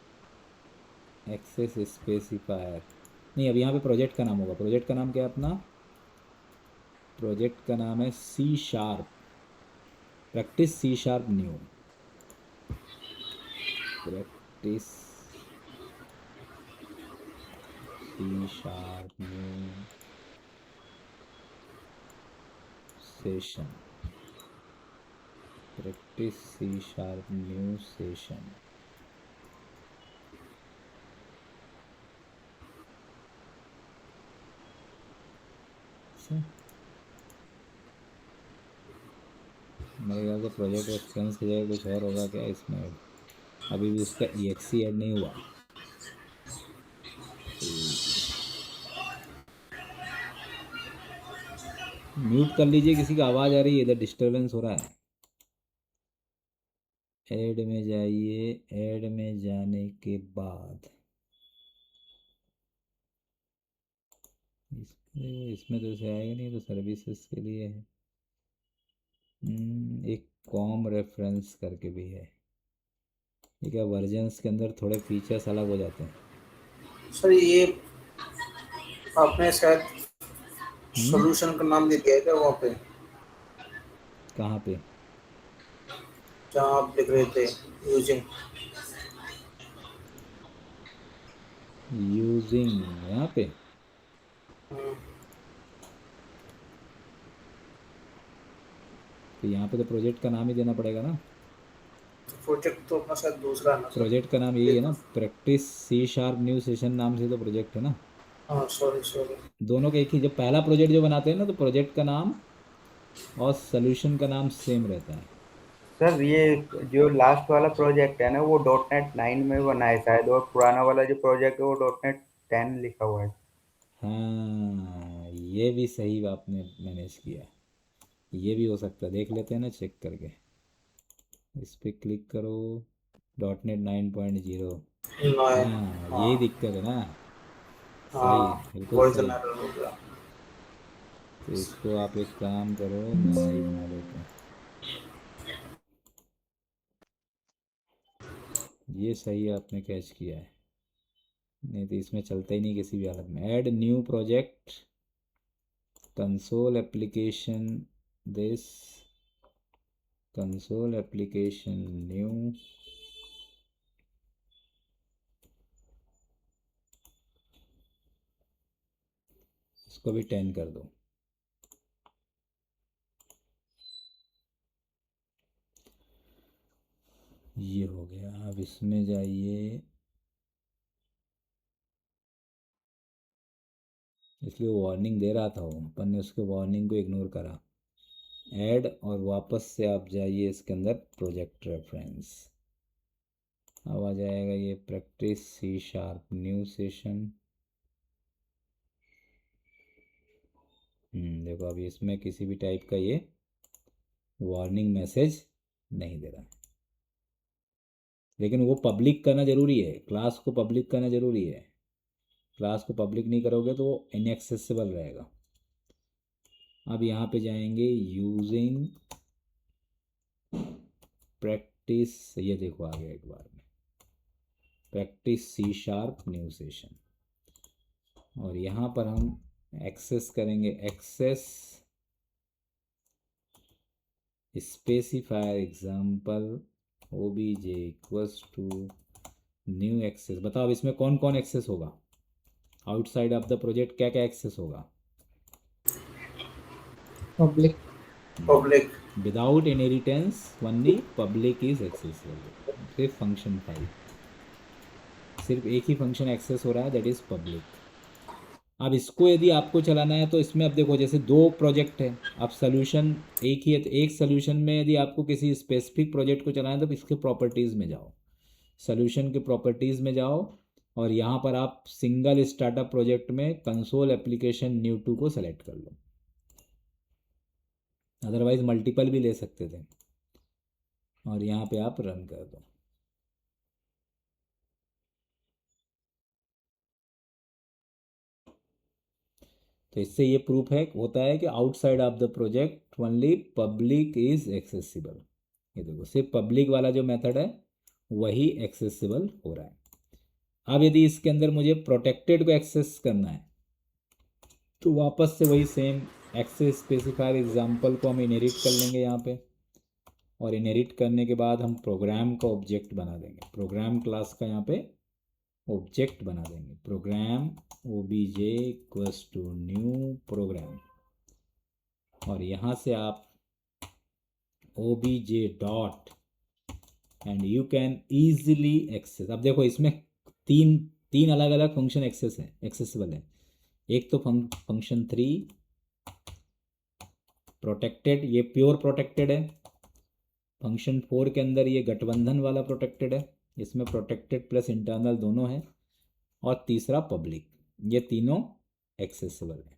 एक्सेस स्पेसिफायर नहीं, अब यहाँ पे प्रोजेक्ट का नाम होगा। प्रोजेक्ट का नाम क्या है अपना, प्रोजेक्ट का नाम है C#, practice C# new, practice C# new session, practice C# new session. मेरे ख्याल से प्रोजेक्ट रेफरेंस की जगह कुछ और होगा क्या इसमें, अभी भी उसका EXE ऐड नहीं हुआ। म्यूट कर लीजिए, किसी की आवाज़ आ रही है, इधर डिस्टरबेंस हो रहा है। ऐड में जाइए, ऐड में जाने के बाद इसमें तो ऐसे आएगा नहीं, तो सर्विसेज के लिए है। एक कॉम रेफरेंस करके भी है, ठीक है, वर्जन्स के अंदर थोड़े फीचर्स अलग हो जाते हैं। सर ये आपने शायद सॉल्यूशन का नाम नहीं दिया क्या वहाँ पे, कहाँ पे, जहाँ आप लिख रहे थे यूजिंग, यूजिंग यहाँ पे, तो यहाँ पे तो प्रोजेक्ट का नाम ही देना पड़ेगा ना। प्रोजेक्ट तो अपना शायद दूसरा है ना सर। प्रोजेक्ट का नाम यही है ना, प्रैक्टिस C# न्यू सेशन नाम से तो प्रोजेक्ट है ना। हाँ सॉरी सॉरी। दोनों का एक ही, जब पहला प्रोजेक्ट जो बनाते हैं ना तो प्रोजेक्ट का नाम और सोल्यूशन का नाम सेम रहता है। सर ये जो लास्ट वाला प्रोजेक्ट है ना वो .NET 9 में बना है शायद, और पुराना वाला जो प्रोजेक्ट है वो .NET 10 लिखा हुआ है। हाँ ये भी सही आपने मैनेज किया, ये भी हो सकता है, देख लेते हैं ना चेक करके। इस पर क्लिक करो, .NET 9.0, हाँ यही दिक्कत है ना, सही, बिल्कुल वर्जन सही। एरर हो गया। तो इसको आप एक काम करो, नया ही बना देते हैं, ये सही आपने कैच किया है, नहीं तो इसमें चलता ही नहीं किसी भी हालत में। Add new project console application, this console application new, इसको भी 10 कर दो। ये हो गया। अब इसमें जाइए, इसलिए वार्निंग दे रहा था वो, अपन ने उसके वार्निंग को इग्नोर करा। ऐड और वापस से आप जाइए इसके अंदर प्रोजेक्ट रेफरेंस, अब आ जाएगा ये प्रैक्टिस C# न्यू सेशन, देखो अभी इसमें किसी भी टाइप का ये वार्निंग मैसेज नहीं दे रहा है, लेकिन वो पब्लिक करना ज़रूरी है, क्लास को पब्लिक करना ज़रूरी है। क्लास को पब्लिक नहीं करोगे तो वो इनएक्सेसिबल रहेगा। अब यहाँ पे जाएंगे यूजिंग प्रैक्टिस, ये देखो आ गया एक बार में, प्रैक्टिस C# न्यू सेशन, और यहाँ पर हम एक्सेस करेंगे, access specifier example obj equals to new access. बताओ अब इसमें कौन कौन एक्सेस होगा, आउटसाइड ऑफ द प्रोजेक्ट क्या क्या एक्सेस होगा? Public public without inheritance only public is accessible. सिर्फ फंक्शन फाइल, सिर्फ एक ही फंक्शन एक्सेस हो रहा है, दैट इज पब्लिक। अब इसको यदि आपको चलाना है तो इसमें अब देखो जैसे दो प्रोजेक्ट है, अब सोल्यूशन एक ही है, तो एक सोल्यूशन में यदि आपको किसी स्पेसिफिक प्रोजेक्ट को चलाना है तो इसके प्रॉपर्टीज़ में जाओ, सोल्यूशन के प्रॉपर्टीज़ में जाओ, और यहाँ पर आप सिंगल स्टार्टअप प्रोजेक्ट में कंसोल एप्लीकेशन न्यू 2 को सेलेक्ट कर लो, अदरवाइज मल्टीपल भी ले सकते थे, और यहाँ पे आप रन कर दो। तो इससे ये प्रूफ है होता है कि outside of the project only public is accessible. ये देखो सिर्फ पब्लिक वाला जो मेथड है वही एक्सेसिबल हो रहा है। अब यदि इसके अंदर मुझे प्रोटेक्टेड को एक्सेस करना है तो वापस से वही सेम एक्सेस स्पेसिफायर एग्जाम्पल को हम इनहेरिट कर लेंगे यहाँ पे, और इनहेरिट करने के बाद हम प्रोग्राम का ऑब्जेक्ट बना देंगे, प्रोग्राम क्लास का यहाँ पे ऑब्जेक्ट बना देंगे, program obj equals to new program, और यहाँ से आप obj dot and you can easily access. अब देखो इसमें तीन अलग अलग फंक्शन एक्सेसिबल है। एक तो फंक्शन 3 प्रोटेक्टेड, ये प्योर प्रोटेक्टेड है। फंक्शन 4 के अंदर ये गठबंधन वाला प्रोटेक्टेड है, इसमें प्रोटेक्टेड प्लस इंटरनल दोनों है, और तीसरा पब्लिक। ये तीनों एक्सेसिबल है।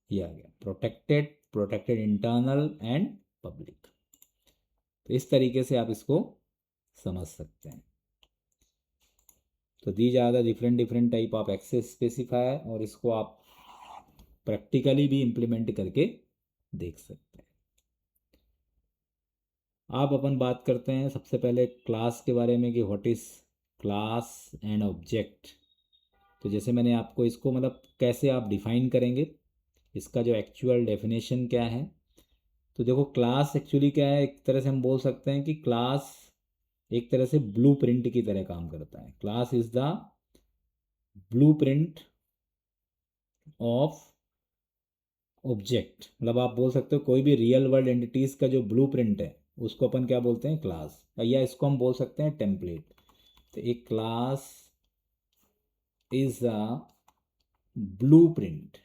ये आ गया protected, protected internal and public. तो इस तरीके से आप इसको समझ सकते हैं। तो दी ज़्यादा different type of access specifier, और इसको आप प्रैक्टिकली भी इम्प्लीमेंट करके देख सकते हैं। आप अपन बात करते हैं सबसे पहले क्लास के बारे में कि what is class and object. तो जैसे मैंने आपको इसको मतलब कैसे आप डिफाइन करेंगे, इसका जो एक्चुअल डेफिनेशन क्या है। तो देखो क्लास एक्चुअली क्या है, एक तरह से हम बोल सकते हैं कि क्लास एक तरह से ब्लूप्रिंट की तरह काम करता है। Class is the blueprint of object, मतलब आप बोल सकते हो कोई भी रियल वर्ल्ड एंटिटीज़ का जो ब्लूप्रिंट है उसको अपन क्या बोलते हैं, क्लास, या इसको हम बोल सकते हैं टेम्पलेट। तो एक क्लास इज अ ब्लूप्रिंट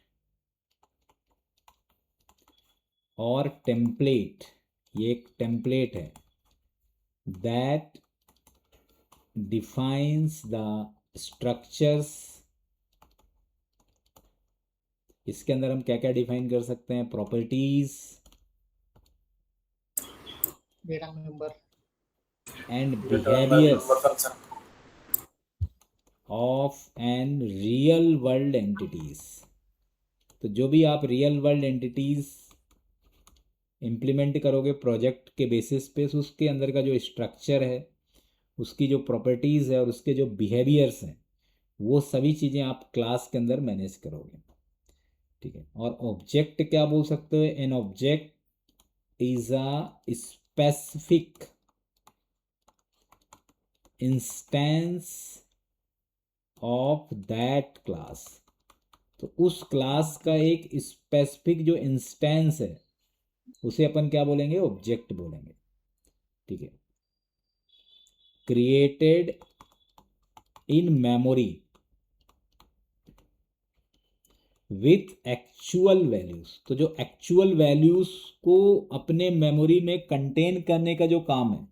और टेम्पलेट, ये एक टेम्पलेट है दैट डिफाइंस द स्ट्रक्चर्स। इसके अंदर हम क्या क्या डिफाइन कर सकते हैं, properties data member and behaviours of an real world entities. तो जो भी आप रियल वर्ल्ड एंटिटीज इम्प्लीमेंट करोगे प्रोजेक्ट के बेसिस पे, उसके अंदर का जो स्ट्रक्चर है, उसकी जो प्रॉपर्टीज़ है और उसके जो बिहेवियर्स हैं, वो सभी चीज़ें आप क्लास के अंदर मैनेज करोगे। ठीक है। और ऑब्जेक्ट क्या बोल सकते हो, an object is a specific instance of that class. तो उस क्लास का एक स्पेसिफिक जो इंस्टेंस है उसे अपन क्या बोलेंगे, ऑब्जेक्ट बोलेंगे। ठीक है। Created in memory with actual values. तो जो एक्चुअल वैल्यूज को अपने मेमोरी में कंटेन करने का जो काम है,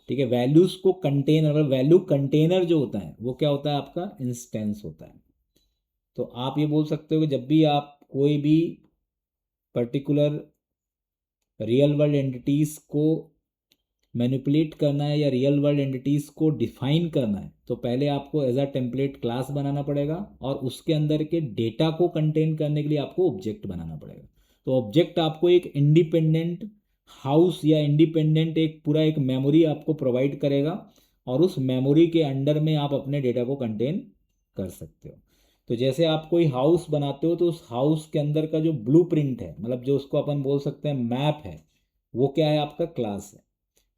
ठीक है, वैल्यूज को कंटेनर, वैल्यू कंटेनर जो होता है वो क्या होता है, आपका इंस्टेंस होता है। तो आप ये बोल सकते हो कि जब भी आप कोई भी पर्टिकुलर रियल वर्ल्ड एंटिटीज़ को मैनिपुलेट करना है या रियल वर्ल्ड एंटिटीज़ को डिफाइन करना है, तो पहले आपको एज अ टेम्पलेट क्लास बनाना पड़ेगा और उसके अंदर के डेटा को कंटेन करने के लिए आपको ऑब्जेक्ट बनाना पड़ेगा। तो ऑब्जेक्ट आपको एक इंडिपेंडेंट हाउस या इंडिपेंडेंट एक पूरा एक मेमोरी आपको प्रोवाइड करेगा और उस मेमोरी के अंडर में आप अपने डेटा को कंटेन कर सकते हो। तो जैसे आप कोई हाउस बनाते हो तो उस हाउस के अंदर का जो ब्लूप्रिंट है, मतलब जो उसको अपन बोल सकते हैं मैप है, वो क्या है, आपका क्लास है।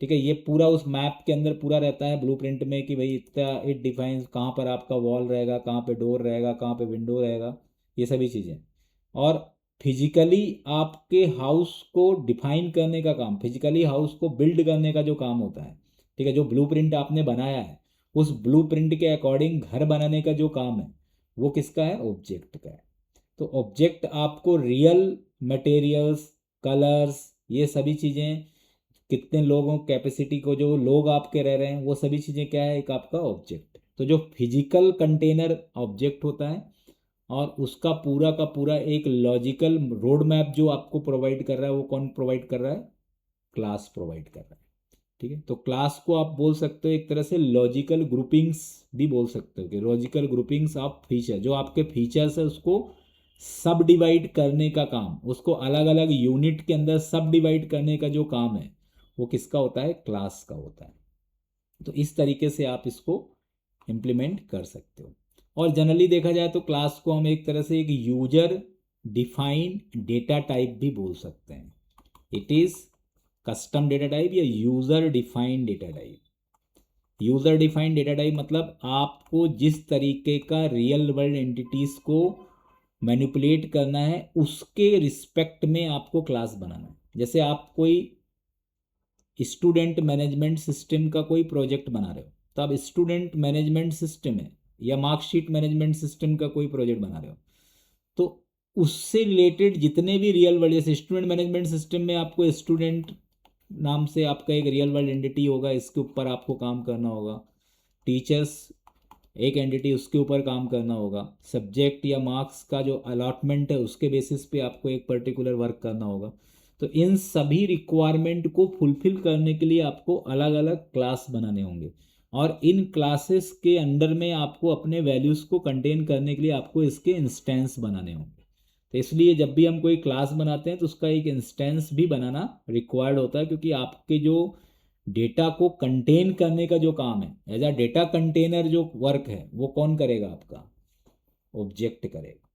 ठीक है, ये पूरा उस मैप के अंदर पूरा रहता है ब्लूप्रिंट में कि भाई इतना इट डिफाइंस कहाँ पर आपका वॉल रहेगा, कहाँ पे डोर रहेगा, कहाँ पे विंडो रहेगा, ये सभी चीज़ें। और फिजिकली आपके हाउस को डिफाइन करने का काम, फिजिकली हाउस को बिल्ड करने का जो काम होता है, ठीक है, जो ब्लूप्रिंट आपने बनाया है उस ब्लूप्रिंट के अकॉर्डिंग घर बनाने का जो काम है वो किसका है, ऑब्जेक्ट का है। तो ऑब्जेक्ट आपको रियल मटेरियल्स, कलर्स, ये सभी चीज़ें, कितने लोगों कैपेसिटी को, जो लोग आपके रह रहे हैं, वो सभी चीज़ें क्या है, एक आपका ऑब्जेक्ट। तो जो फिजिकल कंटेनर ऑब्जेक्ट होता है और उसका पूरा का पूरा एक लॉजिकल रोड मैप जो आपको प्रोवाइड कर रहा है, वो कौन प्रोवाइड कर रहा है, क्लास प्रोवाइड कर रहा है। ठीक है, तो क्लास को आप बोल सकते हो एक तरह से लॉजिकल ग्रुपिंग्स भी बोल सकते हो कि लॉजिकल ग्रुपिंग्स ऑफ फीचर, जो आपके फीचर्स है उसको सब डिवाइड करने का काम, उसको अलग अलग यूनिट के अंदर सब डिवाइड करने का जो काम है वो किसका होता है, क्लास का होता है। तो इस तरीके से आप इसको इम्प्लीमेंट कर सकते हो। और जनरली देखा जाए तो क्लास को हम एक तरह से एक यूजर डिफाइंड डेटा टाइप भी बोल सकते हैं। It is custom data type या user defined data type. User defined data type मतलब आपको जिस तरीके का रियल वर्ल्ड एंटिटीज़ को मैनिपुलेट करना है उसके रिस्पेक्ट में आपको क्लास बनाना है। जैसे आप कोई स्टूडेंट मैनेजमेंट सिस्टम का कोई प्रोजेक्ट बना रहे हो, तो आप स्टूडेंट मैनेजमेंट सिस्टम है या मार्कशीट मैनेजमेंट सिस्टम का कोई प्रोजेक्ट बना रहे हो, तो उससे रिलेटेड जितने भी रियल वर्ल्ड, जैसे स्टूडेंट मैनेजमेंट सिस्टम में आपको स्टूडेंट नाम से आपका एक रियल वर्ल्ड एंटिटी होगा, इसके ऊपर आपको काम करना होगा। टीचर्स एक एंटिटी, उसके ऊपर काम करना होगा। सब्जेक्ट या मार्क्स का जो अलॉटमेंट है उसके बेसिस पे आपको एक पर्टिकुलर वर्क करना होगा। तो इन सभी रिक्वायरमेंट को फुलफिल करने के लिए आपको अलग अलग क्लास बनाने होंगे और इन क्लासेस के अंडर में आपको अपने वैल्यूज़ को कंटेन करने के लिए आपको इसके इंस्टेंस बनाने होंगे। तो इसलिए जब भी हम कोई क्लास बनाते हैं तो उसका एक इंस्टेंस भी बनाना रिक्वायर्ड होता है, क्योंकि आपके जो डेटा को कंटेन करने का जो काम है, एज अ डेटा कंटेनर जो वर्क है वो कौन करेगा, आपका ऑब्जेक्ट करेगा।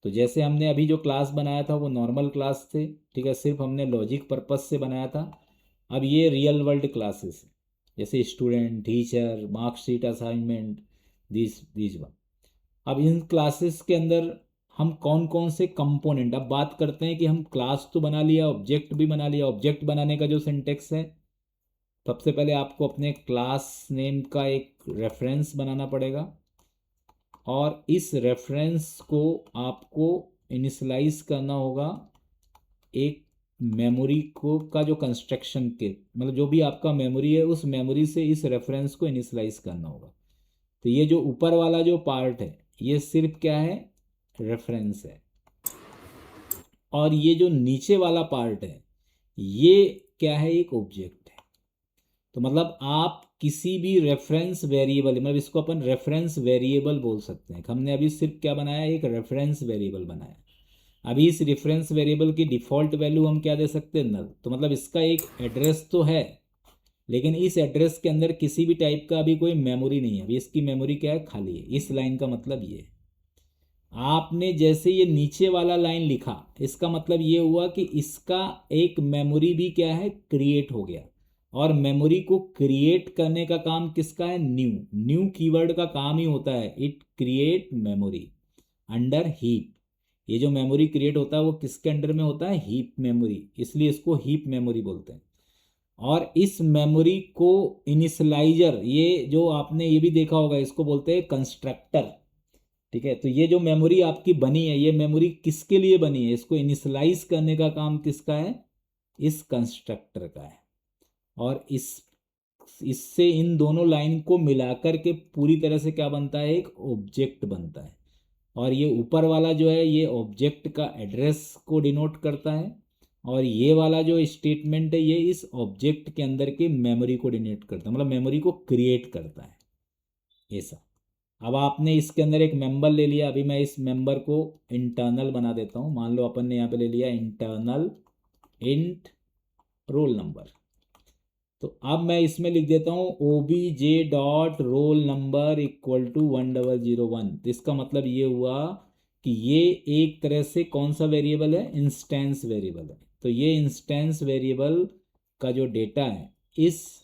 तो जैसे हमने अभी जो क्लास बनाया था वो नॉर्मल क्लास थे, ठीक है, सिर्फ हमने लॉजिक पर्पस से बनाया था। अब ये रियल वर्ल्ड क्लासेस है, जैसे student, teacher, marksheet, assignment, these one. अब इन क्लासेस के अंदर हम कौन कौन से कंपोनेंट, अब बात करते हैं कि हम क्लास तो बना लिया, ऑब्जेक्ट भी बना लिया। ऑब्जेक्ट बनाने का जो सिंटेक्स है, सबसे पहले आपको अपने क्लास नेम का एक रेफरेंस बनाना पड़ेगा और इस रेफरेंस को आपको इनिशलाइज करना होगा एक मेमोरी को का जो कंस्ट्रक्शन के, मतलब जो भी आपका मेमोरी है उस मेमोरी से इस रेफरेंस को इनिशलाइज करना होगा। तो ये जो ऊपर वाला जो पार्ट है ये सिर्फ क्या है, रेफरेंस है, और ये जो नीचे वाला पार्ट है ये क्या है, एक ऑब्जेक्ट है। तो मतलब आप किसी भी रेफरेंस वेरिएबल, मतलब इसको अपन रेफरेंस वेरिएबल बोल सकते हैं। हमने अभी सिर्फ क्या बनाया, एक रेफरेंस वेरिएबल बनाया। अभी इस रेफरेंस वेरिएबल की डिफ़ॉल्ट वैल्यू हम क्या दे सकते हैं, नल। तो मतलब इसका एक एड्रेस तो है, लेकिन इस एड्रेस के अंदर किसी भी टाइप का अभी कोई मेमोरी नहीं है। अभी इसकी मेमोरी क्या है, खाली है। इस लाइन का मतलब ये है, आपने जैसे ये नीचे वाला लाइन लिखा, इसका मतलब ये हुआ कि इसका एक मेमोरी भी क्या है, क्रिएट हो गया। और मेमोरी को क्रिएट करने का काम किसका है, न्यू कीवर्ड का काम ही होता है। It create memory under heap. ये जो मेमोरी क्रिएट होता है वो किसके अंडर में होता है, हीप मेमोरी, इसलिए इसको हीप मेमोरी बोलते हैं। और इस मेमोरी को इनिशलाइजर, ये जो आपने ये भी देखा होगा, इसको बोलते हैं कंस्ट्रक्टर। ठीक है। तो ये जो मेमोरी आपकी बनी है, ये मेमोरी किसके लिए बनी है? इसको इनिशियलाइज करने का काम किसका है? इस कंस्ट्रक्टर का है। और इससे इन दोनों लाइन को मिलाकर के पूरी तरह से क्या बनता है? एक ऑब्जेक्ट बनता है। और ये ऊपर वाला जो है ये ऑब्जेक्ट का एड्रेस को डिनोट करता है, और ये वाला जो स्टेटमेंट है ये इस ऑब्जेक्ट के अंदर के मेमोरी को डिनोट करता है, मतलब मेमोरी को क्रिएट करता है ऐसा। अब आपने इसके अंदर एक मेंबर ले लिया, अभी मैं इस मेंबर को इंटरनल बना देता हूँ। मान लो अपन ने यहाँ पे ले लिया इंटरनल इंट रोल नंबर। तो अब मैं इसमें लिख देता हूँ obj.roll_number इक्वल टू 1001। तो इसका मतलब ये हुआ कि ये एक तरह से कौन सा वेरिएबल है? इंस्टेंस वेरिएबल है। तो ये इंस्टेंस वेरिएबल का जो डेटा है इस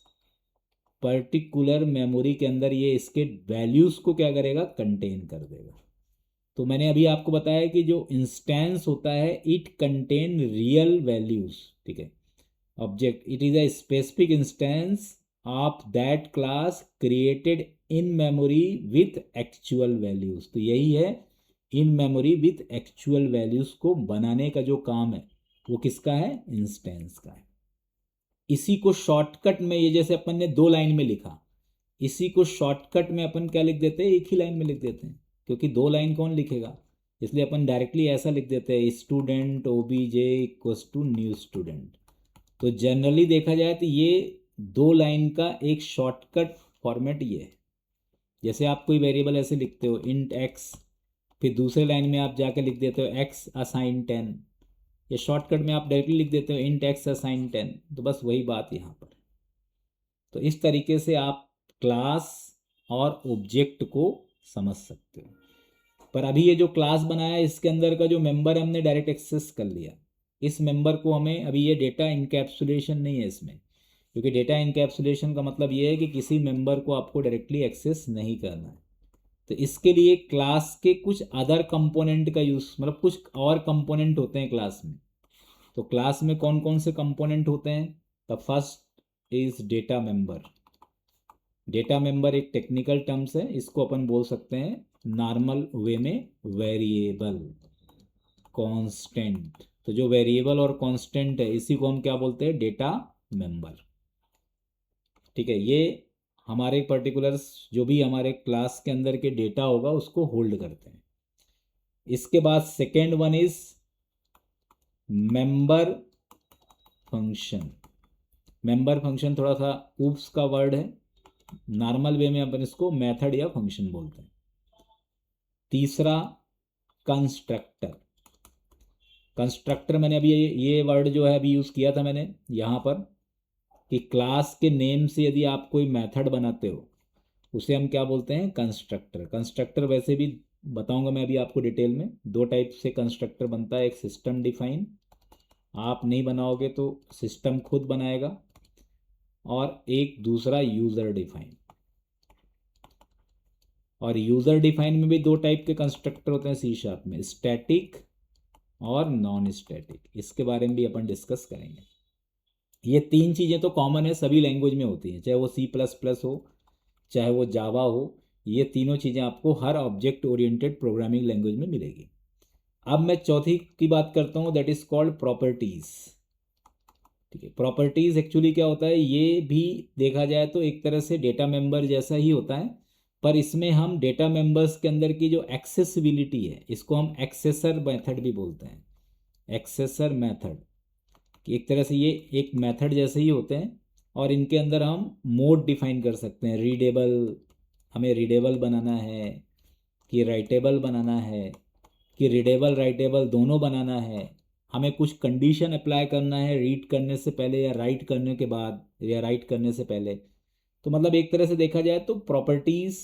पर्टिकुलर मेमोरी के अंदर ये इसके वैल्यूज़ को क्या करेगा? कंटेन कर देगा। तो मैंने अभी आपको बताया कि जो इंस्टेंस होता है इट कंटेन रियल वैल्यूज़, ठीक है। Object, it is a specific instance of that class created in memory with actual values। तो यही है in memory with actual values को बनाने का जो काम है वो किसका है? इंस्टेंस का है। इसी को शॉर्टकट में, ये जैसे अपन ने 2 लाइन में लिखा, इसी को शॉर्टकट में अपन क्या लिख देते हैं? एक ही लाइन में लिख देते हैं, क्योंकि 2 लाइन कौन लिखेगा? इसलिए अपन डायरेक्टली ऐसा लिख देते हैं student obj equals to new student. तो जनरली देखा जाए तो ये 2 लाइन का एक शॉर्टकट फॉर्मेट ये है। जैसे आप कोई वेरिएबल ऐसे लिखते हो इंट x, फिर दूसरे लाइन में आप जाके लिख देते हो x असाइन 10, या शॉर्टकट में आप डायरेक्टली लिख देते हो इंट x असाइन 10। तो बस वही बात यहाँ पर। तो इस तरीके से आप क्लास और ऑब्जेक्ट को समझ सकते हो। पर अभी ये जो क्लास बनाया है इसके अंदर का जो मेंबर हमने डायरेक्ट एक्सेस कर लिया। इस मेंबर को हमें अभी ये डेटा इनकैप्सुलेशन नहीं है इसमें, क्योंकि डेटा इनकैप्सुलेशन का मतलब ये है कि किसी मेंबर को आपको डायरेक्टली एक्सेस नहीं करना है। तो इसके लिए क्लास के कुछ अदर कंपोनेंट का यूज़, मतलब कुछ और कंपोनेंट होते हैं क्लास में। तो क्लास में कौन कौन से कंपोनेंट होते हैं? The first is data member. Data member एक टेक्निकल टर्म्स है, इसको अपन बोल सकते हैं नॉर्मल वे में वेरिएबल, कांस्टेंट। तो जो वेरिएबल और कांस्टेंट है इसी को हम क्या बोलते हैं? डेटा मेंबर, ठीक है। ये हमारे पर्टिकुलर जो भी हमारे क्लास के अंदर के डेटा होगा उसको होल्ड करते हैं। इसके बाद second one is member function. Member function थोड़ा सा ऊप्स का वर्ड है, नॉर्मल वे में अपन इसको मेथड या फंक्शन बोलते हैं। तीसरा कंस्ट्रक्टर। कंस्ट्रक्टर मैंने अभी ये वर्ड जो है अभी यूज़ किया था मैंने यहाँ पर, कि क्लास के नेम से यदि आप कोई मेथड बनाते हो उसे हम क्या बोलते हैं? कंस्ट्रक्टर। कंस्ट्रक्टर वैसे भी बताऊंगा मैं अभी आपको डिटेल में। 2 टाइप से कंस्ट्रक्टर बनता है, एक सिस्टम डिफाइन, आप नहीं बनाओगे तो सिस्टम खुद बनाएगा, और एक दूसरा यूज़र डिफाइन। और यूज़र डिफाइन में भी 2 टाइप के कंस्ट्रक्टर होते हैं C# में, स्टैटिक और नॉन स्टैटिक। इसके बारे में भी अपन डिस्कस करेंगे। ये 3 चीज़ें तो कॉमन है, सभी लैंग्वेज में होती हैं, चाहे वो C++ हो चाहे वो जावा हो। ये तीनों चीज़ें आपको हर ऑब्जेक्ट ओरिएंटेड प्रोग्रामिंग लैंग्वेज में मिलेगी। अब मैं चौथी की बात करता हूँ, दैट इज़ कॉल्ड प्रॉपर्टीज़, ठीक है। प्रॉपर्टीज़ एक्चुअली क्या होता है? ये भी देखा जाए तो एक तरह से डेटा मेंबर जैसा ही होता है, पर इसमें हम डेटा मेंबर्स के अंदर की जो एक्सेसिबिलिटी है इसको हम एक्सेसर मेथड भी बोलते हैं। एक्सेसर मेथड कि एक तरह से ये एक मेथड जैसे ही होते हैं, और इनके अंदर हम मोड डिफाइन कर सकते हैं। रीडेबल, हमें रीडेबल बनाना है कि राइटेबल बनाना है, कि रीडेबल राइटेबल दोनों बनाना है, हमें कुछ कंडीशन अप्लाई करना है रीड करने से पहले या राइट करने के बाद या राइट करने से पहले। तो मतलब एक तरह से देखा जाए तो प्रॉपर्टीज़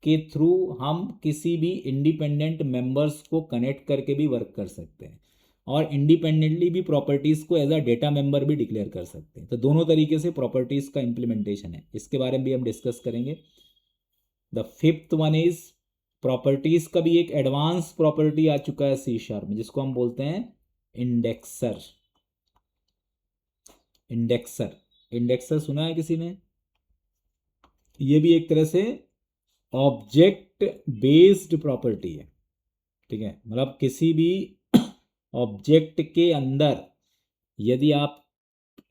के थ्रू हम किसी भी इंडिपेंडेंट मेंबर्स को कनेक्ट करके भी वर्क कर सकते हैं, और इंडिपेंडेंटली भी प्रॉपर्टीज़ को एज अ डेटा मेंबर भी डिक्लेयर कर सकते हैं। तो दोनों तरीके से प्रॉपर्टीज़ का इम्प्लीमेंटेशन है, इसके बारे में भी हम डिस्कस करेंगे। The fifth one is properties का भी एक एडवांस प्रॉपर्टी आ चुका है C# में, जिसको हम बोलते हैं इंडेक्सर। इंडेक्सर, इंडेक्सर सुना है किसी ने? ये भी एक तरह से ऑब्जेक्ट ऑब्जेक्ट बेस्ड प्रॉपर्टी है, ठीक है। मतलब किसी भी ऑब्जेक्ट के अंदर यदि आप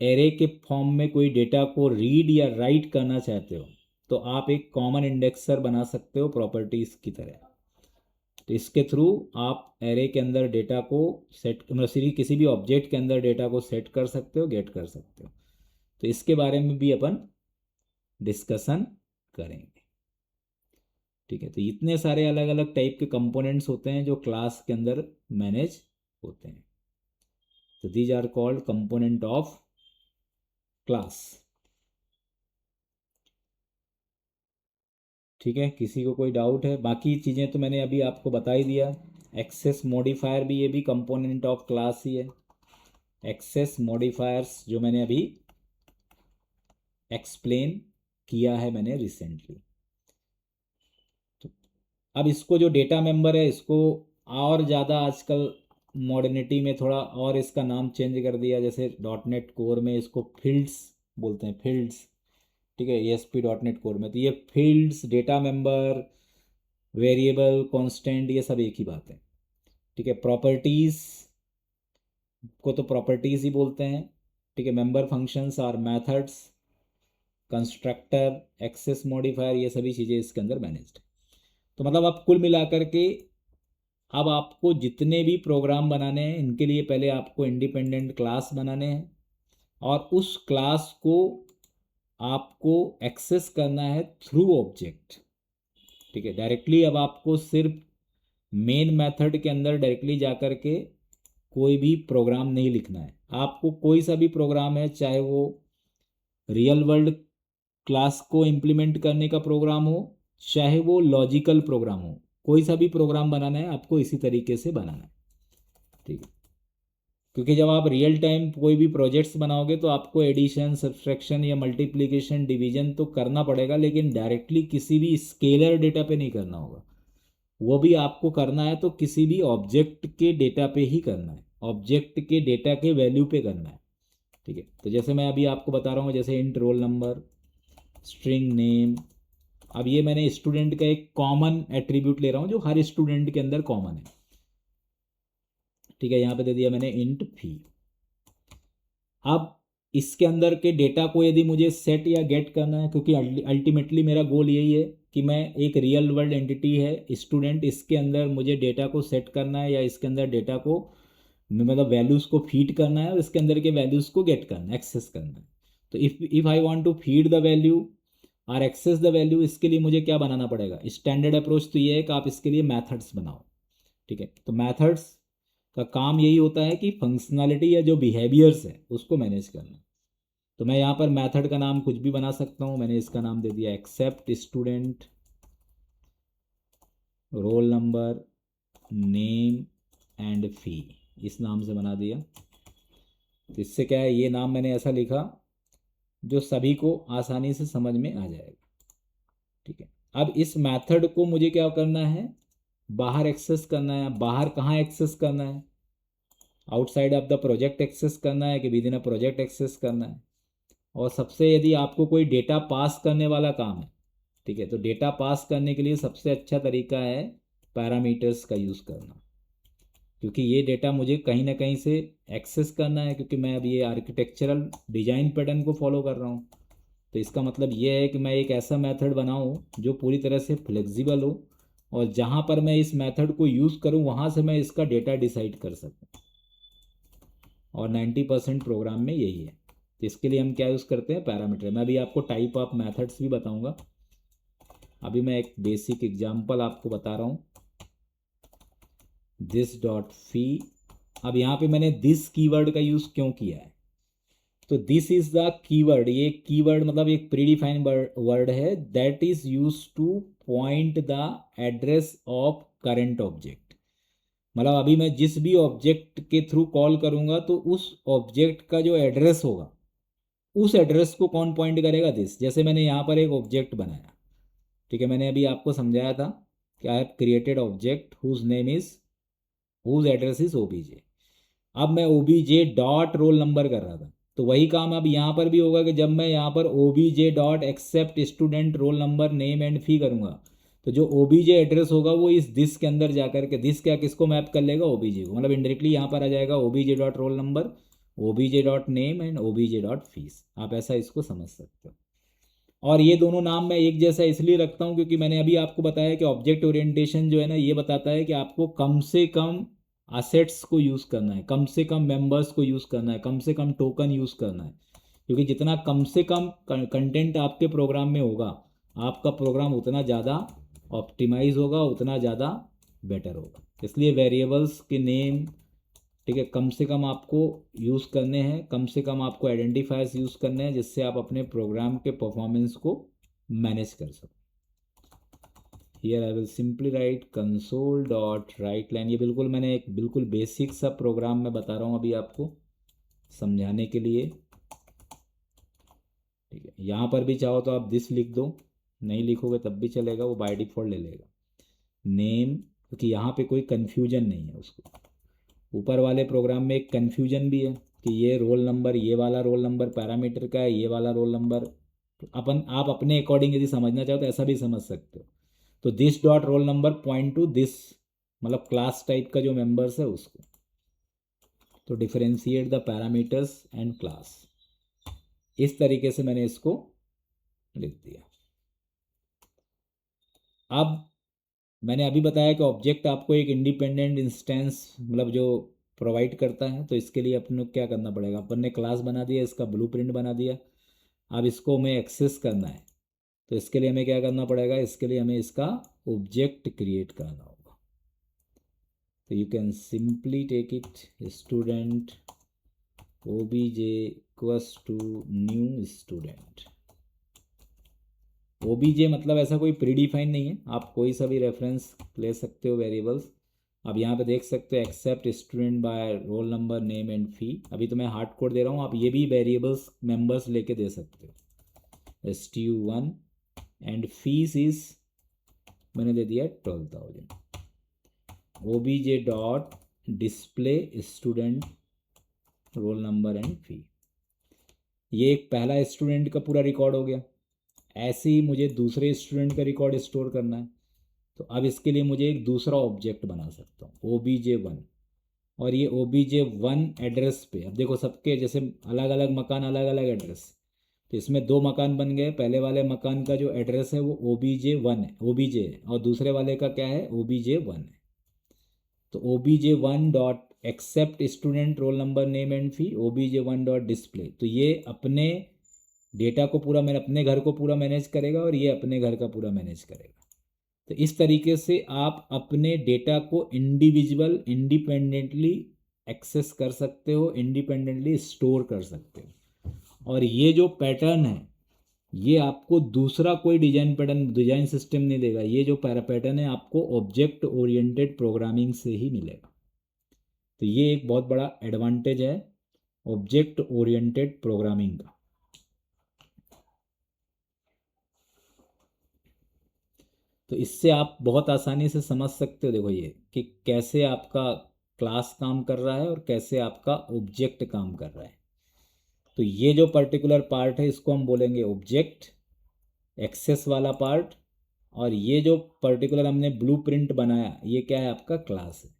एरे के फॉर्म में कोई डेटा को रीड या राइट करना चाहते हो तो आप एक कॉमन इंडेक्सर बना सकते हो प्रॉपर्टीज़ की तरह। तो इसके थ्रू आप एरे के अंदर डेटा को सेट, मतलब किसी भी ऑब्जेक्ट के अंदर डेटा को सेट कर सकते हो, गेट कर सकते हो। तो इसके बारे में भी अपन डिस्कशन करेंगे, ठीक है। तो इतने सारे अलग अलग टाइप के कंपोनेंट्स होते हैं जो क्लास के अंदर मैनेज होते हैं। तो these are called component of class, ठीक है। किसी को कोई डाउट है? बाकी चीज़ें तो मैंने अभी आपको बता ही दिया। एक्सेस मॉडिफायर भी, ये भी कंपोनेंट ऑफ क्लास ही है। एक्सेस मॉडिफायर्स जो मैंने अभी एक्सप्लेन किया है मैंने रिसेंटली। तो अब इसको जो डेटा मेंबर है इसको और ज़्यादा आजकल मॉडर्निटी में थोड़ा और इसका नाम चेंज कर दिया। जैसे .NET कोर में इसको फील्ड्स बोलते हैं, फील्ड्स, ठीक है। ASP.NET कोर में तो ये fields, data member, variable, constant, ये सब एक ही बात है, ठीक है। प्रॉपर्टीज़ को तो प्रॉपर्टीज़ ही बोलते हैं, ठीक है। मेंबर फंक्शंस और मेथड्स, कंस्ट्रक्टर, एक्सेस मॉडिफायर, ये सभी चीज़ें इसके अंदर मैनेज्ड है। तो मतलब अब कुल मिलाकर के अब आपको जितने भी प्रोग्राम बनाने हैं इनके लिए पहले आपको इंडिपेंडेंट क्लास बनाने हैं और उस क्लास को आपको एक्सेस करना है थ्रू ऑब्जेक्ट, ठीक है। डायरेक्टली अब आपको सिर्फ मेन मेथड के अंदर डायरेक्टली जाकर के कोई भी प्रोग्राम नहीं लिखना है। आपको कोई सा भी प्रोग्राम है, चाहे वो रियल वर्ल्ड क्लास को इम्प्लीमेंट करने का प्रोग्राम हो, चाहे वो लॉजिकल प्रोग्राम हो, कोई सा भी प्रोग्राम बनाना है आपको इसी तरीके से बनाना है, ठीक है। क्योंकि जब आप रियल टाइम कोई भी प्रोजेक्ट्स बनाओगे तो आपको एडिशन, सब्सट्रैक्शन या मल्टीप्लिकेशन, डिवीजन तो करना पड़ेगा, लेकिन डायरेक्टली किसी भी स्केलर डेटा पे नहीं करना होगा। वो भी आपको करना है तो किसी भी ऑब्जेक्ट के डेटा पे ही करना है, ऑब्जेक्ट के डेटा के वैल्यू पे करना है, ठीक है। तो जैसे मैं अभी आपको बता रहा हूँ, जैसे int roll number, string name. अब ये मैंने स्टूडेंट का एक कॉमन एट्रीब्यूट ले रहा हूँ जो हर स्टूडेंट के अंदर कॉमन है, ठीक है। यहाँ पे दे दिया मैंने इंट फी। अब इसके अंदर के डेटा को यदि मुझे सेट या गेट करना है, क्योंकि अल्टीमेटली मेरा गोल यही है कि मैं एक रियल वर्ल्ड एंटिटी है स्टूडेंट, इसके अंदर मुझे डेटा को सेट करना है या इसके अंदर डेटा को मतलब वैल्यूज़ को फीड करना है और इसके अंदर के वैल्यूज़ को गेट करना है, एक्सेस करना है। तो if I want to feed the value और एक्सेस द वैल्यू, इसके लिए मुझे क्या बनाना पड़ेगा? स्टैंडर्ड अप्रोच तो ये है कि आप इसके लिए मैथड्स बनाओ, ठीक है। तो मैथड्स का काम यही होता है कि फंक्शनैलिटी या जो बिहेवियर्स है उसको मैनेज करना। तो मैं यहाँ पर मेथड का नाम कुछ भी बना सकता हूँ। मैंने इसका नाम दे दिया accept student roll number name and fee, इस नाम से बना दिया। तो इससे क्या है, ये नाम मैंने ऐसा लिखा जो सभी को आसानी से समझ में आ जाएगा, ठीक है। अब इस मेथड को मुझे क्या करना है? बाहर एक्सेस करना है। बाहर कहाँ एक्सेस करना है? Outside of the project access करना है कि within a project access करना है। और सबसे यदि आपको कोई डेटा पास करने वाला काम है, ठीक है, तो डेटा पास करने के लिए सबसे अच्छा तरीका है पैरामीटर्स का यूज़ करना, क्योंकि ये डेटा मुझे कहीं ना कहीं से एक्सेस करना है, क्योंकि मैं अब ये आर्किटेक्चरल डिजाइन पैटर्न को फॉलो कर रहा हूँ। तो इसका मतलब ये है कि मैं एक ऐसा मेथड बनाऊँ जो पूरी तरह से फ्लेक्सिबल हो और जहाँ पर मैं इस मेथड को यूज़ करूँ वहाँ से मैं इसका डेटा डिसाइड कर सकूँ। और 90% प्रोग्राम में यही है। तो इसके लिए हम क्या यूज़ करते हैं? पैरामीटर। मैं अभी आपको टाइप ऑफ मेथड्स भी बताऊँगा। अभी मैं एक बेसिक एग्जाम्पल आपको बता रहा हूँ, दिस डॉट फी। अब यहाँ पे मैंने दिस कीवर्ड का यूज़ क्यों किया है? तो दिस इज द कीवर्ड। ये कीवर्ड मतलब एक प्रीडिफाइन वर्ड है that is use two point the address of current object. मतलब अभी मैं जिस भी ऑब्जेक्ट के थ्रू कॉल करूँगा तो उस ऑब्जेक्ट का जो एड्रेस होगा उस एड्रेस को कौन पॉइंट करेगा? दिस। जैसे मैंने यहाँ पर एक ऑब्जेक्ट बनाया, ठीक है, मैंने अभी आपको समझाया था कि I have created object whose address is obj. अब मैं ओबीजे डॉट रोल नंबर कर रहा था, तो वही काम अब यहाँ पर भी होगा कि जब मैं यहाँ पर obj dot accept student roll number name and fee करूँगा तो जो ओबीजे एड्रेस होगा वो इस दिस के अंदर जाकर के, दिस क्या किसको मैप कर लेगा, ओबीजे को, मतलब इनडायरेक्टली यहाँ पर आ जाएगा OBJ dot roll number, OBJ dot name and OBJ dot fees. आप ऐसा इसको समझ सकते हो। और ये दोनों नाम मैं एक जैसा इसलिए रखता हूँ क्योंकि मैंने अभी आपको बताया कि ऑब्जेक्ट ओरिएंटेशन जो है ना, ये बताता है कि आपको कम से कम असेट्स को यूज़ करना है, कम से कम मेंबर्स को यूज़ करना है, कम से कम टोकन यूज़ करना है। क्योंकि जितना कम से कम कंटेंट आपके प्रोग्राम में होगा, आपका प्रोग्राम उतना ज़्यादा ऑप्टिमाइज होगा, उतना ज़्यादा बेटर होगा। इसलिए वेरिएबल्स के नेम, ठीक है, कम से कम आपको यूज़ करने हैं, कम से कम आपको आइडेंटिफायर्स यूज़ करने हैं, जिससे आप अपने प्रोग्राम के परफॉर्मेंस को मैनेज कर सको। Here I will simply write console dot right line. ये बिल्कुल मैंने एक बिल्कुल बेसिक सा प्रोग्राम में बता रहा हूँ अभी आपको समझाने के लिए, ठीक है। यहाँ पर भी चाहो तो आप दिस लिख दो, नहीं लिखोगे तब भी चलेगा, वो बाय डिफ़ॉल्ट ले लेगा नेम, क्योंकि यहाँ पे कोई कन्फ्यूजन नहीं है उसको। ऊपर वाले प्रोग्राम में एक कन्फ्यूजन भी है कि ये रोल नंबर, ये वाला रोल नंबर पैरामीटर का है, ये वाला रोल नंबर आप अपने अकॉर्डिंग यदि समझना चाहो तो ऐसा भी समझ सकते हो। तो this dot roll number point two this, मतलब क्लास टाइप का जो मेंबर्स है उसको। तो differentiate the parameters and class, इस तरीके से मैंने इसको लिख दिया। अब मैंने अभी बताया कि ऑब्जेक्ट आपको एक इंडिपेंडेंट इंस्टेंस मतलब जो प्रोवाइड करता है, तो इसके लिए अपन को क्या करना पड़ेगा, अपन ने क्लास बना दिया, इसका ब्लूप्रिंट बना दिया। अब इसको हमें एक्सेस करना है, तो इसके लिए हमें क्या करना पड़ेगा, इसके लिए हमें इसका ऑब्जेक्ट क्रिएट करना होगा। तो you can simply take it student obj equals to new student. Obj मतलब ऐसा कोई प्रीडिफाइन नहीं है, आप कोई सा भी रेफरेंस ले सकते हो वेरिएबल्स। अब यहाँ पे देख सकते हो accept student by roll number name and fee. अभी तो मैं हार्ड कोड दे रहा हूँ, आप ये भी वेरिएबल्स मेंबर्स लेके दे सकते हो। STU1 एंड फीस इज मैंने दे दिया 12,000। OBJ dot display student roll number and fee. ये एक पहला स्टूडेंट का पूरा रिकॉर्ड हो गया। ऐसे ही मुझे दूसरे स्टूडेंट का रिकॉर्ड स्टोर करना है, तो अब इसके लिए मुझे एक दूसरा ऑब्जेक्ट बना सकता हूँ OBJ1। और ये OBJ1 एड्रेस पे, अब देखो सबके जैसे अलग अलग मकान, अलग अलग एड्रेस, तो इसमें 2 मकान बन गए। पहले वाले मकान का जो एड्रेस है वो OBJ1 है, OBJ है, और दूसरे वाले का क्या है, OBJ1 है। तो OBJ1 dot accept student roll number name and fee OBJ1 dot display. तो ये अपने डेटा को पूरा मैंने अपने घर को पूरा मैनेज करेगा और ये अपने घर का पूरा मैनेज करेगा। तो इस तरीके से आप अपने डेटा को इंडिविजुअल इंडिपेंडेंटली एक्सेस कर सकते हो, इंडिपेंडेंटली स्टोर कर सकते हो। और ये जो पैटर्न है ये आपको दूसरा कोई डिजाइन सिस्टम नहीं देगा। ये जो पैटर्न है आपको ऑब्जेक्ट ओरिएंटेड प्रोग्रामिंग से ही मिलेगा। तो ये एक बहुत बड़ा एडवांटेज है ऑब्जेक्ट ओरिएंटेड प्रोग्रामिंग का। तो इससे आप बहुत आसानी से समझ सकते हो, देखो ये कि कैसे आपका क्लास काम कर रहा है और कैसे आपका ऑब्जेक्ट काम कर रहा है। तो ये जो पर्टिकुलर पार्ट है इसको हम बोलेंगे ऑब्जेक्ट, एक्सेस वाला पार्ट। और ये जो पर्टिकुलर हमने ब्लूप्रिंट बनाया ये क्या है, आपका क्लास है।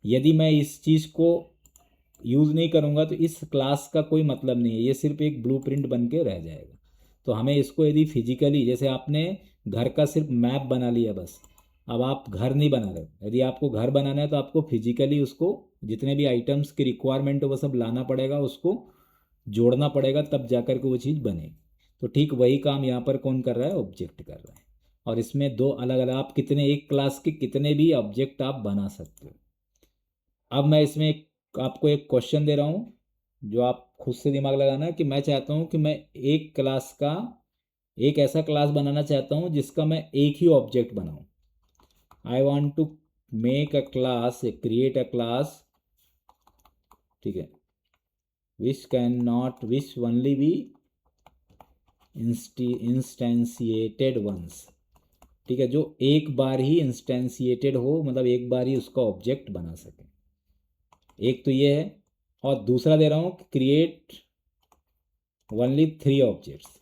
यदि मैं इस चीज़ को यूज़ नहीं करूँगा तो इस क्लास का कोई मतलब नहीं है, ये सिर्फ एक ब्लूप्रिंट बन के रह जाएगा। तो हमें इसको यदि फिजिकली, जैसे आपने घर का सिर्फ मैप बना लिया बस, अब आप घर नहीं बना रहे हो। यदि आपको घर बनाना है तो आपको फिजिकली उसको जितने भी आइटम्स की रिक्वायरमेंट है वो सब लाना पड़ेगा, उसको जोड़ना पड़ेगा, तब जाकर के वो चीज़ बनेगी। तो ठीक वही काम यहाँ पर कौन कर रहा है, ऑब्जेक्ट कर रहा है। और इसमें 2 अलग अलग, आप कितने एक क्लास के कितने भी ऑब्जेक्ट आप बना सकते हो। अब मैं इसमें आपको एक क्वेश्चन दे रहा हूँ जो आप खुद से दिमाग लगाना है कि मैं चाहता हूँ कि मैं एक क्लास का एक ऐसा क्लास बनाना चाहता हूँ जिसका मैं एक ही ऑब्जेक्ट बनाऊँ। I want to make a class, create a class, ठीक है, which only be instantiated once, ठीक है, जो एक बार ही इंस्टेंशिएटेड हो, मतलब एक बार ही उसका ऑब्जेक्ट बना सके। एक तो ये है, और दूसरा दे रहा हूँ क्रिएट ओनली 3 ऑब्जेक्ट्स।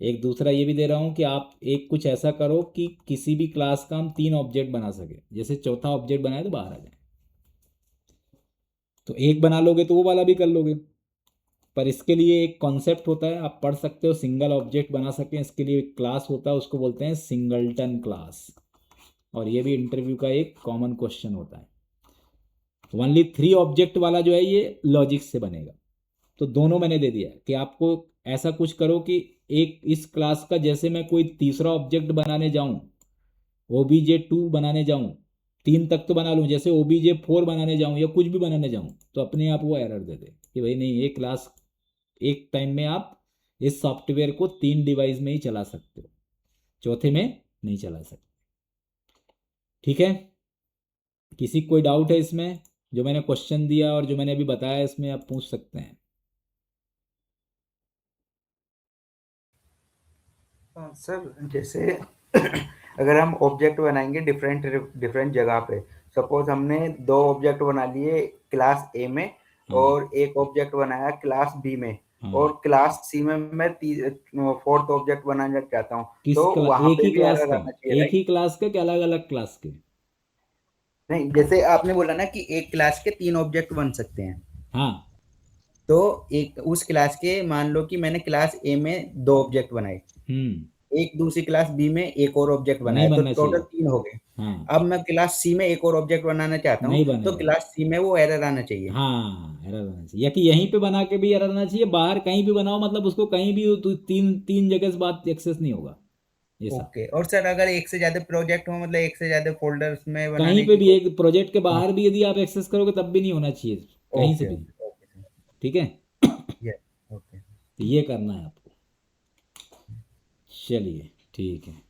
एक दूसरा ये भी दे रहा हूँ कि आप एक कुछ ऐसा करो कि किसी भी क्लास का हम 3 ऑब्जेक्ट बना सके, जैसे चौथा ऑब्जेक्ट बनाए तो बाहर आ जाए। तो एक बना लोगे तो वो वाला भी कर लोगे, पर इसके लिए एक कॉन्सेप्ट होता है, आप पढ़ सकते हो, सिंगल ऑब्जेक्ट बना सकें इसके लिए एक क्लास होता है, उसको बोलते हैं सिंगलटन क्लास। और ये भी इंटरव्यू का एक कॉमन क्वेश्चन होता है। ओनली 3 ऑब्जेक्ट वाला जो है ये लॉजिक से बनेगा। तो दोनों मैंने दे दिया कि आपको ऐसा कुछ करो कि एक इस क्लास का जैसे मैं कोई तीसरा ऑब्जेक्ट बनाने जाऊं, obj2 बनाने जाऊं, 3 तक तो बना लूं, जैसे obj4 बनाने जाऊं या कुछ भी बनाने जाऊं तो अपने आप वो एरर दे दे कि भाई नहीं, ये क्लास एक टाइम में आप इस सॉफ्टवेयर को 3 डिवाइस में ही चला सकते हो, चौथे में नहीं चला सकते। ठीक है, किसी कोई डाउट है इसमें? जो मैंने क्वेश्चन दिया और जो मैंने अभी बताया इसमें आप पूछ सकते हैं। सर जैसे अगर हम ऑब्जेक्ट बनाएंगे डिफरेंट जगह पे, सपोज हमने 2 ऑब्जेक्ट बना लिए क्लास ए में और एक ऑब्जेक्ट बनाया क्लास बी में, और क्लास सी में मैं 4th ऑब्जेक्ट बनाना चाहता हूँ, तो वहां एक ही पे भी क्लास एरर का, आना चाहिए, एक ही क्लास के अलग अलग क्लास के? नहीं, जैसे आपने बोला ना कि एक क्लास के 3 ऑब्जेक्ट बन सकते हैं, हाँ, तो एक उस क्लास के, मान लो कि मैंने क्लास ए में 2 ऑब्जेक्ट बनाए, एक दूसरी क्लास बी में एक और ऑब्जेक्ट नहीं बनाया, तो बनना टोटल चाहिए। 3 हो गए। हाँ, अब मैं क्लास सी में एक और ऑब्जेक्ट बनाना चाहता नहीं हूँ, तो बनेगा। क्लास सी में वो एरर आना चाहिए। हाँ, एरर आना चाहिए, या कि यहीं पे बना के भी एरर आना चाहिए, बाहर कहीं भी बनाओ, मतलब उसको कहीं भी तो तीन जगह से बात एक्सेस नहीं होगा ऐसा। ओके, और सर अगर एक से ज्यादा प्रोजेक्ट हो, मतलब एक से ज्यादा फोल्डर्स में कहीं बनाने पे की भी एक प्रोजेक्ट के बाहर भी यदि आप एक्सेस करोगे तब भी नहीं होना चाहिए, कहीं से ओके भी। ओके ठीक है, ये ओके। तो ये करना है आपको। चलिए ठीक है।